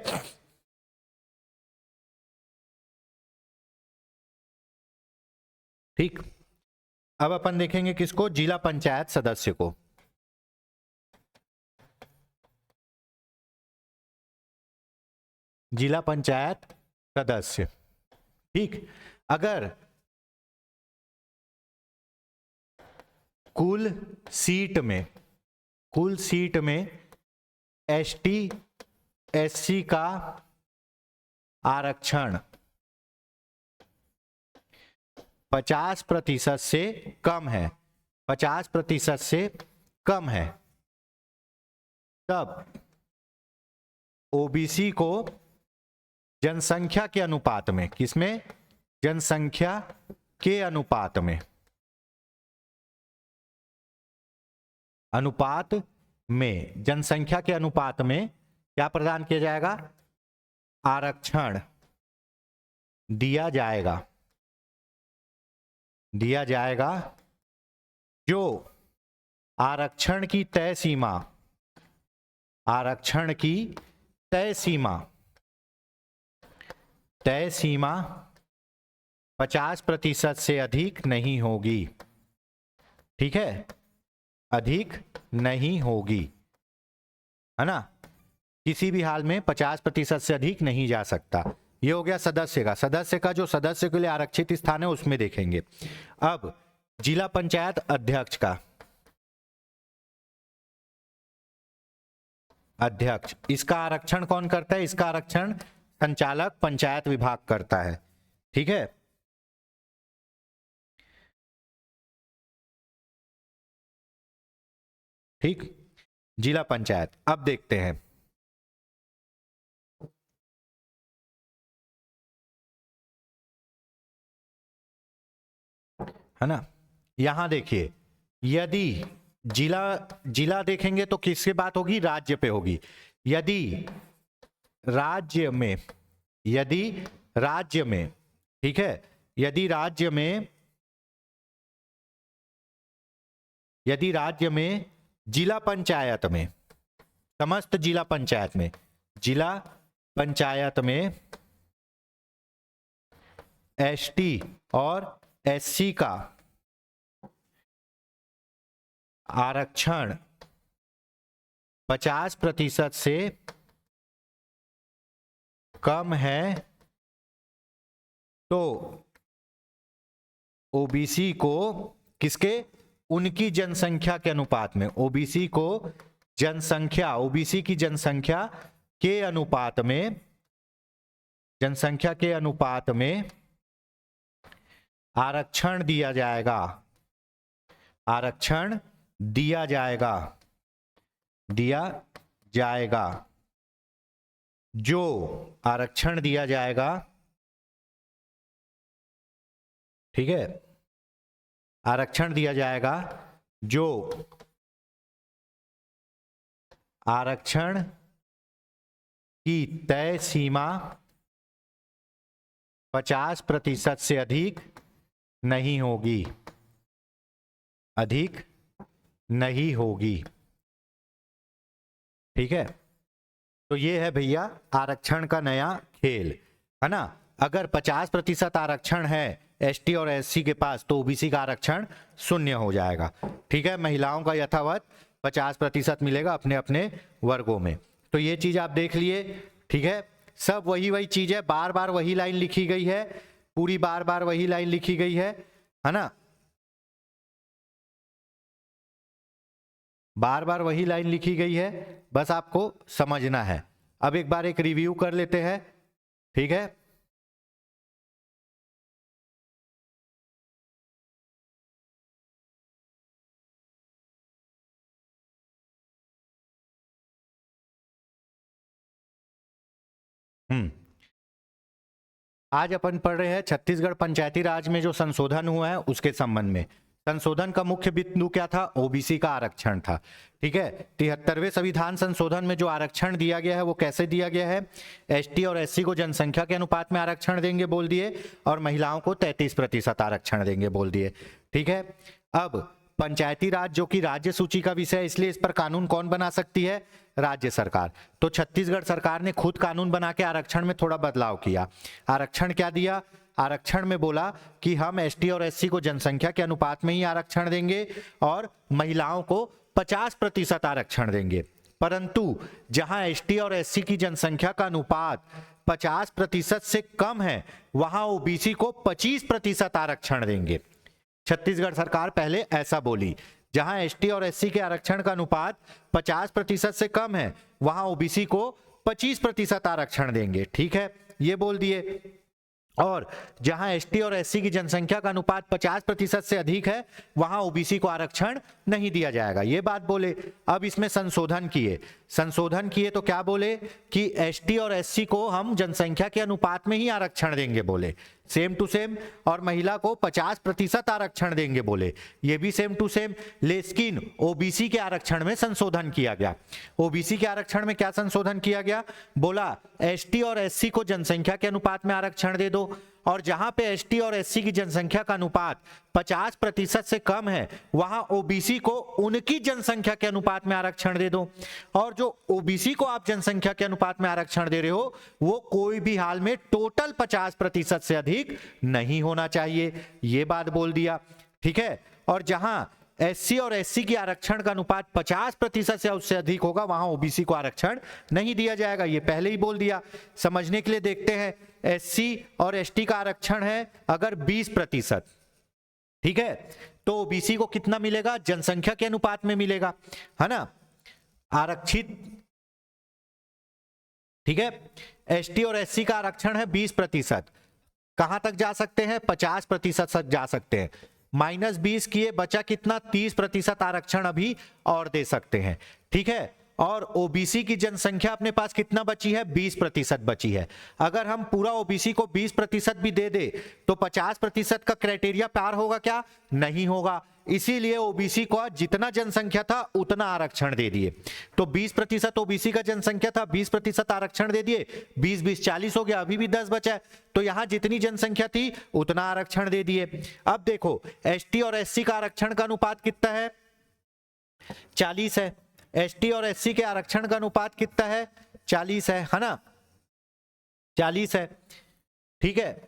ठीक। अब अपन देखेंगे किसको, जिला पंचायत सदस्य को। जिला पंचायत सदस्य, ठीक। अगर कुल सीट में एसटी एससी का आरक्षण 50% से कम है, 50% से कम है, तब ओबीसी को जनसंख्या के अनुपात में, किसमें, जनसंख्या के अनुपात में, जनसंख्या के अनुपात में क्या प्रदान किया जाएगा, आरक्षण दिया जाएगा, जो आरक्षण की तय सीमा 50% से अधिक नहीं होगी। ठीक है, अधिक नहीं होगी, है ना, किसी भी हाल में 50% से अधिक नहीं जा सकता। ये हो गया सदस्य का जो सदस्य के लिए आरक्षित स्थान है उसमें देखेंगे। अब जिला पंचायत अध्यक्ष का, अध्यक्ष, इसका आरक्षण कौन करता है, इसका आरक्षण संचालक पंचायत विभाग करता है। ठीक है, ठीक, जिला पंचायत। अब देखते हैं, है ना। यहां देखिए, यदि जिला देखेंगे तो किसकी बात होगी, राज्य पे होगी। यदि राज्य में, ठीक है, यदि राज्य में जिला पंचायत में, समस्त जिला पंचायत में एसटी और एससी का आरक्षण 50% से कम है तो ओबीसी को किसके, उनकी जनसंख्या के अनुपात में, ओबीसी को जनसंख्या, ओबीसी की जनसंख्या के अनुपात में, जनसंख्या के अनुपात में आरक्षण दिया जाएगा, आरक्षण दिया जाएगा, दिया जाएगा। जो आरक्षण दिया जाएगा, ठीक है, आरक्षण दिया जाएगा, जो आरक्षण की तय सीमा 50% से अधिक नहीं होगी, अधिक नहीं होगी। ठीक है, तो ये है भैया आरक्षण का नया खेल, है ना। अगर 50% आरक्षण है एसटी और एससी के पास तो ओबीसी का आरक्षण 0 हो जाएगा। ठीक है, महिलाओं का यथावत 50% मिलेगा अपने अपने वर्गों में। तो ये चीज आप देख लिए। ठीक है, सब वही चीज है, बार बार वही लाइन लिखी गई है, पूरी बार बार वही लाइन लिखी गई है ना, बार बार वही लाइन लिखी गई है, बस आपको समझना है। अब एक बार एक रिव्यू कर लेते हैं। ठीक है, आज अपन पढ़ रहे हैं छत्तीसगढ़ पंचायती राज में जो संशोधन हुआ है उसके संबंध में। संशोधन का मुख्य बिंदु क्या था, ओबीसी का आरक्षण था। ठीक है, 73वें संविधान संशोधन में जो आरक्षण दिया गया है वो कैसे दिया गया है, एसटी और एससी को जनसंख्या के अनुपात में आरक्षण देंगे बोल दिए, और महिलाओं को 33% आरक्षण देंगे बोल दिए। ठीक है, अब पंचायती राज जो कि राज्य सूची का विषय है, इसलिए इस पर कानून कौन बना सकती है, राज्य सरकार। तो छत्तीसगढ़ सरकार ने खुद कानून बना के आरक्षण में थोड़ा बदलाव किया। आरक्षण क्या दिया, आरक्षण में बोला कि हम एसटी और एससी को जनसंख्या के अनुपात में ही आरक्षण देंगे और महिलाओं को 50% आरक्षण देंगे। परंतु जहां एसटी और एससी की जनसंख्या का अनुपात 50% से कम है वहां ओबीसी को 25% आरक्षण देंगे। छत्तीसगढ़ सरकार पहले ऐसा बोली, जहां एसटी और एससी के आरक्षण का अनुपात 50% से कम है वहां ओबीसी को 25% आरक्षण देंगे। ठीक है, ये बोल दिए। और जहां एसटी और एससी की जनसंख्या का अनुपात 50% से अधिक है वहां ओबीसी को आरक्षण नहीं दिया जाएगा, ये बात बोले। अब इसमें संशोधन किए, संशोधन किए तो क्या बोले कि एसटी और एससी को हम जनसंख्या के अनुपात में ही आरक्षण देंगे बोले, सेम टू सेम, और महिला को 50% आरक्षण देंगे बोले, ये भी सेम टू सेम। लेकिन ओबीसी के आरक्षण में संशोधन किया गया। ओबीसी के आरक्षण में क्या संशोधन किया गया, बोला एसटी और एससी को जनसंख्या के अनुपात में आरक्षण दे दो, और जहां पे एसटी और एससी की जनसंख्या का अनुपात 50% से कम है वहां ओबीसी को उनकी जनसंख्या के अनुपात में आरक्षण दे दो। और जो ओबीसी को आप जनसंख्या के अनुपात में आरक्षण दे रहे हो वो कोई भी हाल में टोटल 50% से अधिक नहीं होना चाहिए, ये बात बोल दिया। ठीक है, और जहां एससी और एससी की आरक्षण का अनुपात 50% से उससे अधिक होगा वहां ओबीसी को आरक्षण नहीं दिया जाएगा, ये पहले ही बोल दिया। समझने के लिए देखते हैं, एससी और एसटी का आरक्षण है अगर 20%, ठीक है, तो ओबीसी को कितना मिलेगा, जनसंख्या के अनुपात में मिलेगा, है ना, आरक्षित। ठीक है, एसटी और एससी का आरक्षण है 20%, कहां तक जा सकते हैं, 50% तक जा सकते हैं। -20 किए बचा कितना, 30% आरक्षण अभी और दे सकते हैं। ठीक है, और ओबीसी की जनसंख्या अपने पास कितना बची है, 20% बची है। अगर हम पूरा ओबीसी को 20% भी दे दे तो 50% का क्राइटेरिया पार होगा क्या, नहीं होगा। इसीलिए ओबीसी को जितना जनसंख्या था उतना आरक्षण दे दिए। तो 20% ओबीसी का जनसंख्या था, 20% आरक्षण दे दिए, 20-20 40 हो गया, अभी भी 10 बचा है। तो यहां जितनी जनसंख्या थी उतना आरक्षण दे दिए। अब देखो एसटी और एससी का आरक्षण का अनुपात कितना है, 40 है। एसटी और एससी के आरक्षण का अनुपात कितना है, 40 है ना, 40 है। ठीक है,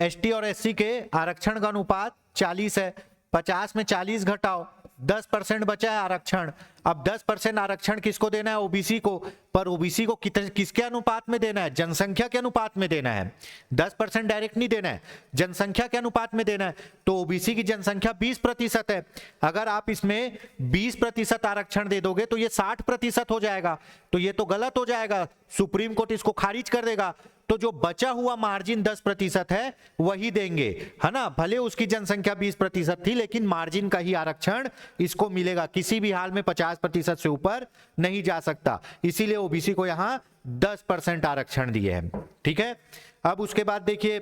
एसटी और एससी के आरक्षण का अनुपात 40 है। 50 में 40 घटाओ 10% बचा है आरक्षण। अब 10% आरक्षण किसको देना है? ओबीसी को। पर ओबीसी को किसके अनुपात में देना है? जनसंख्या के अनुपात में देना है। 10% डायरेक्ट नहीं देना है, जनसंख्या के अनुपात में देना है। तो ओबीसी की जनसंख्या 20% है। अगर आप इसमें 20% आरक्षण दे दोगे तो ये 60% हो जाएगा। तो ये तो गलत हो जाएगा, सुप्रीम कोर्ट इसको खारिज कर देगा। तो जो बचा हुआ मार्जिन 10% है वही देंगे, है ना। भले उसकी जनसंख्या 20% थी, लेकिन मार्जिन का ही आरक्षण इसको मिलेगा। किसी भी हाल में 50% से ऊपर नहीं जा सकता। इसीलिए ओबीसी को यहां 10% आरक्षण दिए हैं। ठीक है, अब उसके बाद देखिए,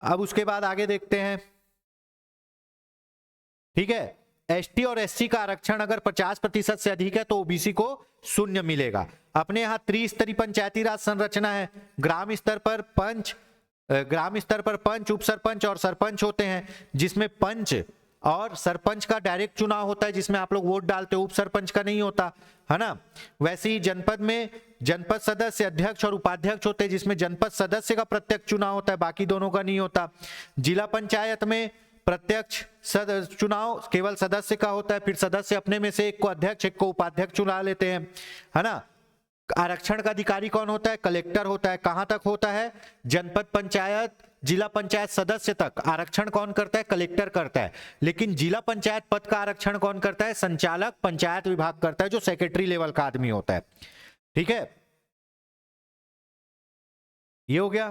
अब उसके बाद आगे देखते हैं। ठीक है, एसटी और एससी का आरक्षण अगर 50% से अधिक है तो ओबीसी को 0 मिलेगा। अपने यहाँ त्रिस्तरीय पंचायती राज संरचना है। ग्राम स्तर पर पंच, उप सरपंच और सरपंच होते हैं, जिसमें पंच और सरपंच का डायरेक्ट चुनाव होता है, जिसमें आप लोग वोट डालते हो। उप सरपंच का नहीं होता, है ना। वैसे ही जनपद में जनपद सदस्य, अध्यक्ष और उपाध्यक्ष होते हैं, जिसमें जनपद सदस्य का प्रत्यक्ष चुनाव होता है, बाकी दोनों का नहीं होता। जिला पंचायत में प्रत्यक्ष चुनाव केवल सदस्य का होता है, फिर सदस्य अपने में से एक को अध्यक्ष, एक को उपाध्यक्ष चुना लेते हैं, है ना। आरक्षण का अधिकारी कौन होता है? कलेक्टर होता है। कहां तक होता है? जनपद पंचायत, जिला पंचायत सदस्य तक आरक्षण कौन करता है? कलेक्टर करता है। लेकिन जिला पंचायत पद का आरक्षण कौन करता है? संचालक पंचायत विभाग करता है, जो सेक्रेटरी लेवल का आदमी होता है। ठीक है, ये हो गया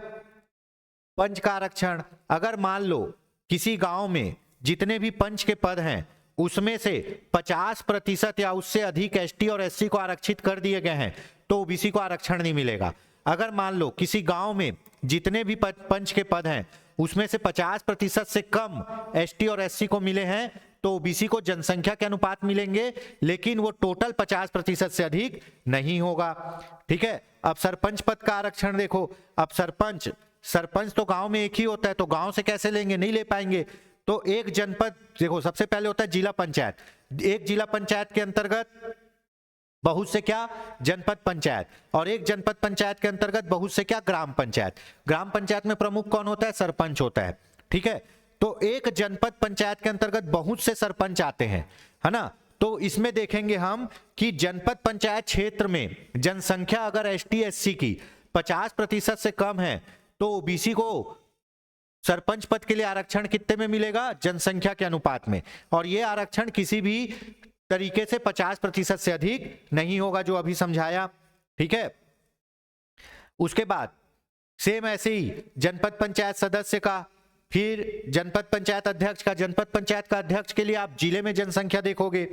पंच का आरक्षण। अगर मान लो किसी गांव में जितने भी पंच के पद हैं उसमें से 50% या उससे अधिक एसटी और एससी को आरक्षित कर दिए गए हैं तो ओबीसी को आरक्षण नहीं मिलेगा। अगर मान लो किसी गांव में जितने भी पंच के पद हैं उसमें से 50% से कम एसटी और एससी को मिले हैं तो ओबीसी को जनसंख्या के अनुपात मिलेंगे, लेकिन वो टोटल 50% से अधिक नहीं होगा। ठीक है, अब सरपंच पद का आरक्षण देखो। अब सरपंच तो गांव में एक ही होता है, तो गांव से कैसे लेंगे? नहीं ले पाएंगे। तो एक जनपद देखो, सबसे पहले होता है जिला पंचायत। एक जिला पंचायत के अंतर्गत बहुत से क्या? जनपद पंचायत। और एक जनपद पंचायत के अंतर्गत बहुत से क्या? ग्राम पंचायत। ग्राम पंचायत में प्रमुख कौन होता है? सरपंच होता है। ठीक है, तो एक जनपद पंचायत के अंतर्गत बहुत से सरपंच आते हैं, है ना। तो इसमें देखेंगे हम कि जनपद पंचायत क्षेत्र में जनसंख्या अगर एसटी एससी की 50% से कम है तो ओबीसी को सरपंच पद के लिए आरक्षण कितने में मिलेगा? जनसंख्या के अनुपात में। और यह आरक्षण किसी भी तरीके से 50% से अधिक नहीं होगा, जो अभी समझाया। ठीक है, उसके बाद सेम ऐसे ही जनपद पंचायत सदस्य का, फिर जनपद पंचायत अध्यक्ष का। जनपद पंचायत का अध्यक्ष के लिए आप जिले में जनसंख्या देखोगे।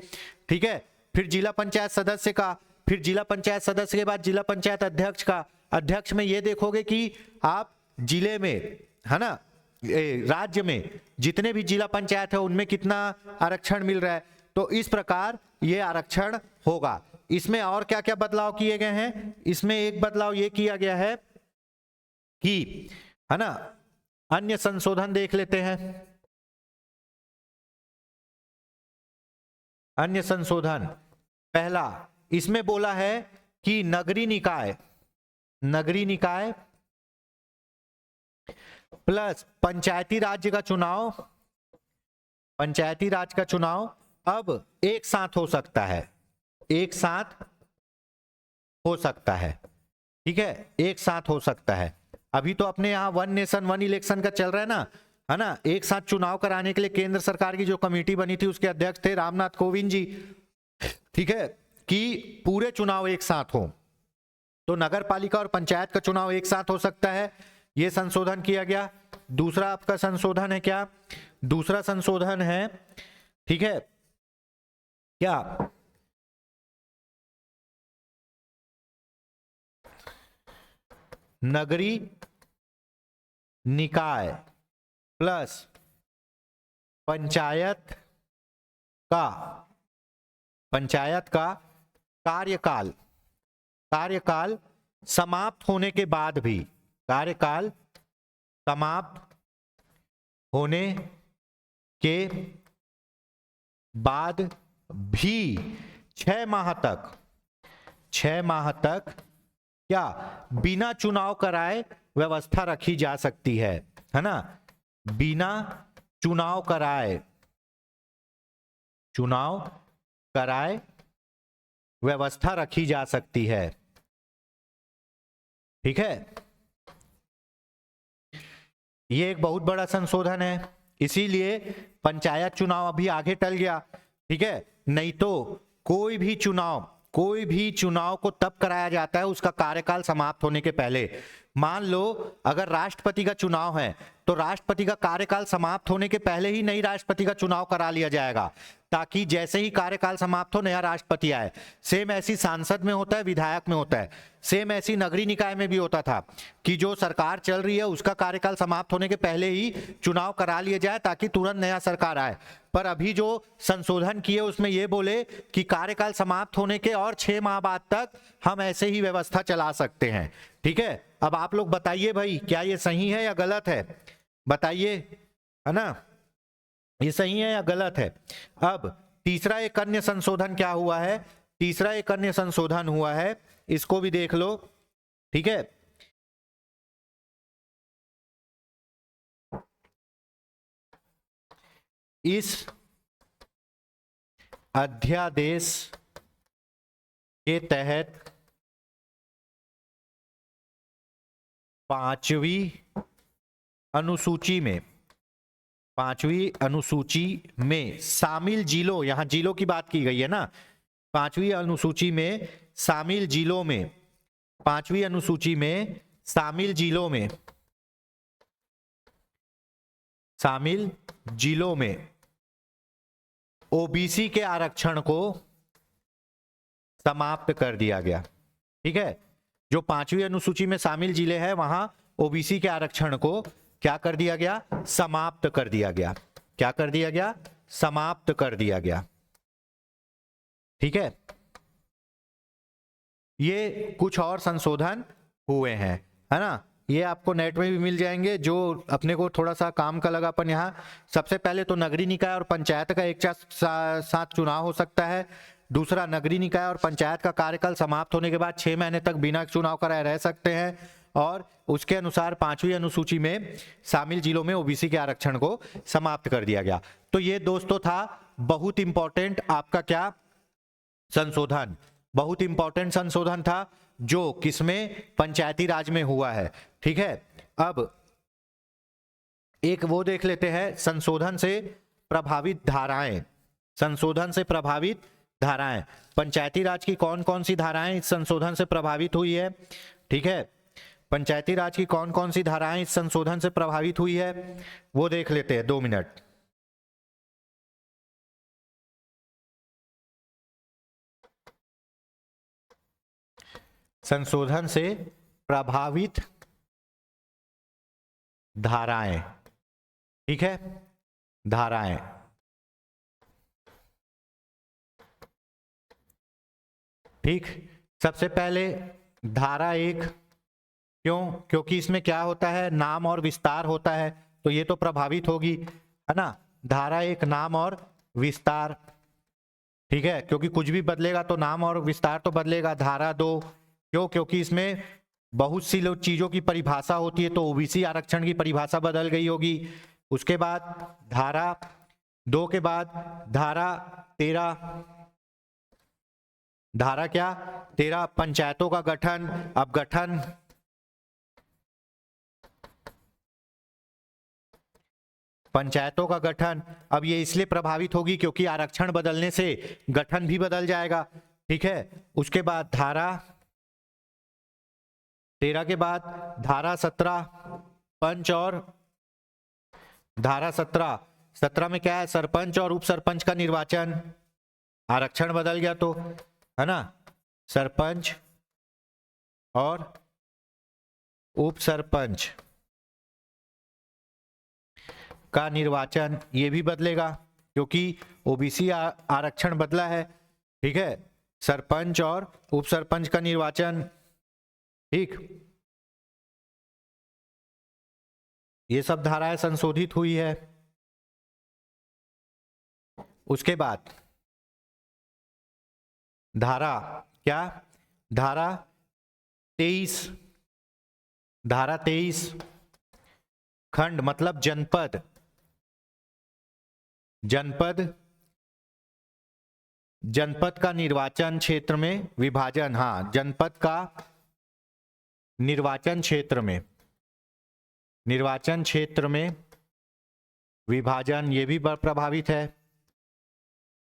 ठीक है, फिर जिला पंचायत सदस्य का, फिर जिला पंचायत सदस्य के बाद जिला पंचायत अध्यक्ष का। अध्यक्ष में ये देखोगे कि आप जिले में, है ना, राज्य में जितने भी जिला पंचायत है उनमें कितना आरक्षण मिल रहा है। तो इस प्रकार ये आरक्षण होगा। इसमें और क्या क्या बदलाव किए गए हैं? इसमें एक बदलाव ये किया गया है कि, है ना, अन्य संशोधन देख लेते हैं। अन्य संशोधन पहला, इसमें बोला है कि नगरीय निकाय प्लस पंचायती राज का चुनाव अब एक साथ हो सकता है। एक साथ हो सकता है। ठीक है, एक साथ हो सकता है। अभी तो अपने यहाँ 1 नेशन 1 इलेक्शन का चल रहा है ना। एक साथ चुनाव कराने के लिए केंद्र सरकार की जो कमेटी बनी थी उसके अध्यक्ष थे रामनाथ कोविंद जी। ठीक है, कि पूरे चुनाव एक साथ हो, तो नगर पालिका और पंचायत का चुनाव एक साथ हो सकता है। यह संशोधन किया गया। दूसरा आपका संशोधन है क्या? दूसरा संशोधन है, ठीक है, क्या? नगरीय निकाय प्लस पंचायत का कार्यकाल समाप्त होने के बाद भी, कार्यकाल समाप्त होने के बाद भी 6 माह तक क्या बिना चुनाव कराए व्यवस्था रखी जा सकती है ना। बिना चुनाव कराए चुनाव कराए व्यवस्था रखी जा सकती है। ठीक है, ये एक बहुत बड़ा संशोधन है, इसीलिए पंचायत चुनाव अभी आगे टल गया। ठीक है, नहीं तो कोई भी चुनाव को तब कराया जाता है उसका कार्यकाल समाप्त होने के पहले। मान लो अगर राष्ट्रपति का चुनाव है तो राष्ट्रपति का कार्यकाल समाप्त होने के पहले ही नई राष्ट्रपति का चुनाव करा लिया जाएगा, ताकि जैसे ही कार्यकाल समाप्त हो नया राष्ट्रपति आए। सेम ऐसी सांसद में होता है, विधायक में होता है, सेम ऐसी नगरीय निकाय में भी होता था कि जो सरकार चल रही है उसका कार्यकाल समाप्त होने के पहले ही चुनाव करा लिए जाए ताकि तुरंत नया सरकार आए। पर अभी जो संशोधन किए उसमें ये बोले कि कार्यकाल समाप्त होने के और 6 माह बाद तक हम ऐसे ही व्यवस्था चला सकते हैं। ठीक है, अब आप लोग बताइए भाई, क्या ये सही है या गलत है? बताइए, है ना, ये सही है या गलत है? अब तीसरा एक अन्य संशोधन क्या हुआ है, तीसरा एक अन्य संशोधन हुआ है, इसको भी देख लो। ठीक है, इस अध्यादेश के तहत 5वीं अनुसूची में शामिल जिलों, यहां जिलों की बात की गई है ना, 5वीं अनुसूची में शामिल जिलों में, 5वीं अनुसूची में शामिल जिलों में ओबीसी के आरक्षण को समाप्त कर दिया गया। ठीक है, जो 5वीं अनुसूची में शामिल जिले हैं वहां ओबीसी के आरक्षण को क्या कर दिया गया? समाप्त कर दिया गया। क्या कर दिया गया? समाप्त कर दिया गया। ठीक है, ये कुछ और संशोधन हुए हैं, है ना, ये आपको नेट में भी मिल जाएंगे। जो अपने को थोड़ा सा काम का लगा अपन यहाँ, सबसे पहले तो नगरीय निकाय और पंचायत का एक साथ चुनाव हो सकता है। दूसरा, नगरीय निकाय और पंचायत का कार्यकाल समाप्त होने के बाद 6 महीने तक बिना चुनाव कराए रह सकते हैं। और उसके अनुसार 5वीं अनुसूची में शामिल जिलों में ओबीसी के आरक्षण को समाप्त कर दिया गया। तो ये दोस्तों था बहुत इंपॉर्टेंट आपका क्या संशोधन, बहुत इंपॉर्टेंट संशोधन था जो किसमें? पंचायती राज में हुआ है। ठीक है, अब एक वो देख लेते हैं संशोधन से प्रभावित धाराएं। संशोधन से प्रभावित धाराएं, पंचायती राज की कौन कौन सी धाराएं इस संशोधन से प्रभावित हुई है? ठीक है, पंचायती राज की कौन कौन सी धाराएं इस संशोधन से प्रभावित हुई है वो देख लेते हैं, 2 मिनट। संशोधन से प्रभावित धाराएं, ठीक है, धाराएं। ठीक, सबसे पहले धारा 1, क्यों? क्योंकि इसमें क्या होता है? नाम और विस्तार होता है, तो ये तो प्रभावित होगी, है ना। धारा 1 नाम और विस्तार, ठीक है, क्योंकि कुछ भी बदलेगा तो नाम और विस्तार तो बदलेगा। धारा 2, क्यों? क्योंकि इसमें बहुत सी लोग चीजों की परिभाषा होती है, तो ओबीसी आरक्षण की परिभाषा बदल गई होगी। उसके बाद धारा 2 के बाद धारा 13, धारा क्या? 13 पंचायतों का गठन। अब गठन, पंचायतों का गठन, अब ये इसलिए प्रभावित होगी क्योंकि आरक्षण बदलने से गठन भी बदल जाएगा। ठीक है, उसके बाद धारा 13 के बाद धारा 17 पंच, और धारा 17 में क्या है? सरपंच और उप सरपंच का निर्वाचन। आरक्षण बदल गया तो, है ना, सरपंच और उप सरपंच का निर्वाचन, ये भी बदलेगा क्योंकि ओबीसी आरक्षण बदला है। ठीक है, सरपंच और उप सरपंच का निर्वाचन। ठीक, ये सब धाराएं संशोधित हुई है। उसके बाद धारा क्या? धारा 23, धारा 23 खंड मतलब जनपद, जनपद जनपद का निर्वाचन क्षेत्र में विभाजन, हाँ जनपद का निर्वाचन क्षेत्र में विभाजन, ये भी प्रभावित है।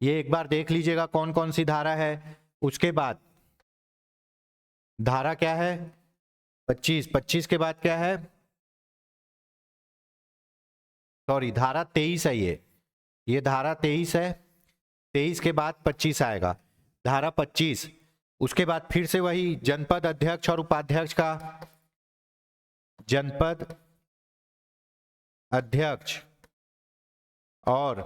ये एक बार देख लीजिएगा कौन कौन सी धारा है। उसके बाद धारा क्या है 25 के बाद क्या है, सॉरी धारा 23 है, ये धारा 23 है, 23 के बाद 25 आएगा, धारा 25। उसके बाद फिर से वही जनपद अध्यक्ष और उपाध्यक्ष का, जनपद अध्यक्ष और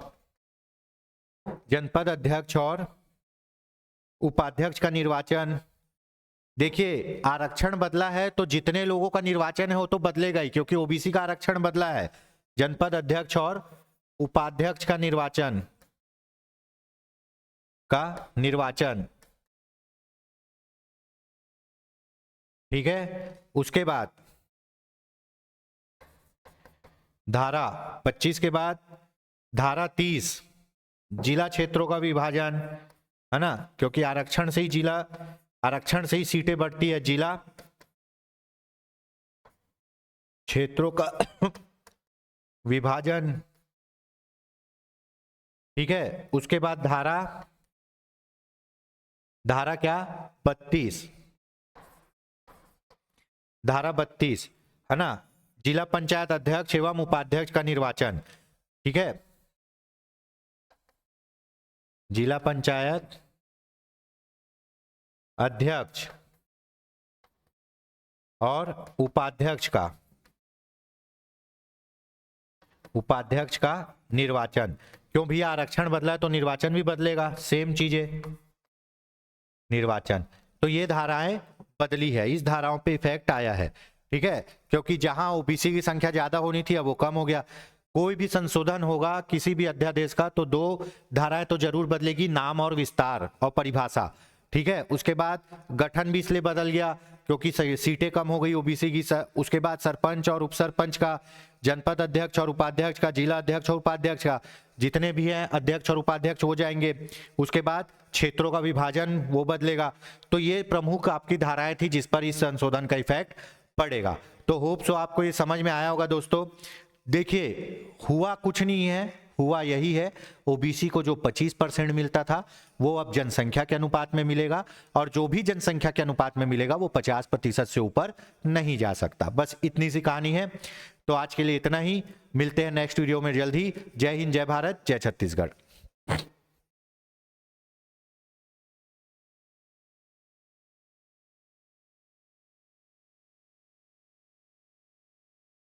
उपाध्यक्ष का निर्वाचन। देखिए आरक्षण बदला है तो जितने लोगों का निर्वाचन है वो तो बदलेगा ही, क्योंकि ओबीसी का आरक्षण बदला है। जनपद अध्यक्ष और उपाध्यक्ष का निर्वाचन, ठीक है। उसके बाद धारा 25 के बाद धारा 30 जिला क्षेत्रों का विभाजन, है ना, क्योंकि आरक्षण से ही सीटें बढ़ती है। जिला क्षेत्रों का विभाजन, ठीक है। उसके बाद धारा क्या 32, धारा 32, है ना, जिला पंचायत अध्यक्ष एवं उपाध्यक्ष का निर्वाचन, ठीक है। जिला पंचायत अध्यक्ष और उपाध्यक्ष का निर्वाचन। क्यों भैया आरक्षण बदला है तो निर्वाचन भी बदलेगा, सेम चीजें निर्वाचन। तो ये धाराएं बदली है, इस धाराओं पे इफेक्ट आया है, ठीक है। क्योंकि जहां ओबीसी की संख्या ज्यादा होनी थी अब वो कम हो गया। कोई भी संशोधन होगा किसी भी अध्यादेश का तो 2 धाराएं तो जरूर बदलेगी, नाम और विस्तार और परिभाषा, ठीक है। उसके बाद गठन भी इसलिए बदल गया क्योंकि सीटें कम हो गई ओबीसी की। उसके बाद सरपंच और उपसरपंच का, जनपद अध्यक्ष और उपाध्यक्ष का, जिला अध्यक्ष और उपाध्यक्ष का, जितने भी हैं अध्यक्ष और उपाध्यक्ष हो जाएंगे। उसके बाद क्षेत्रों का विभाजन वो बदलेगा। तो ये प्रमुख आपकी धाराएं थी जिस पर इस संशोधन का इफेक्ट पड़ेगा। तो होप सो आपको ये समझ में आया होगा दोस्तों। देखिए हुआ कुछ नहीं है, हुआ यही है ओबीसी को जो 25% मिलता था वो अब जनसंख्या के अनुपात में मिलेगा, और जो भी जनसंख्या के अनुपात में मिलेगा वो 50% से ऊपर नहीं जा सकता। बस इतनी सी कहानी है। तो आज के लिए इतना ही, मिलते हैं नेक्स्ट वीडियो में जल्द ही। जय हिंद, जय भारत, जय छत्तीसगढ़।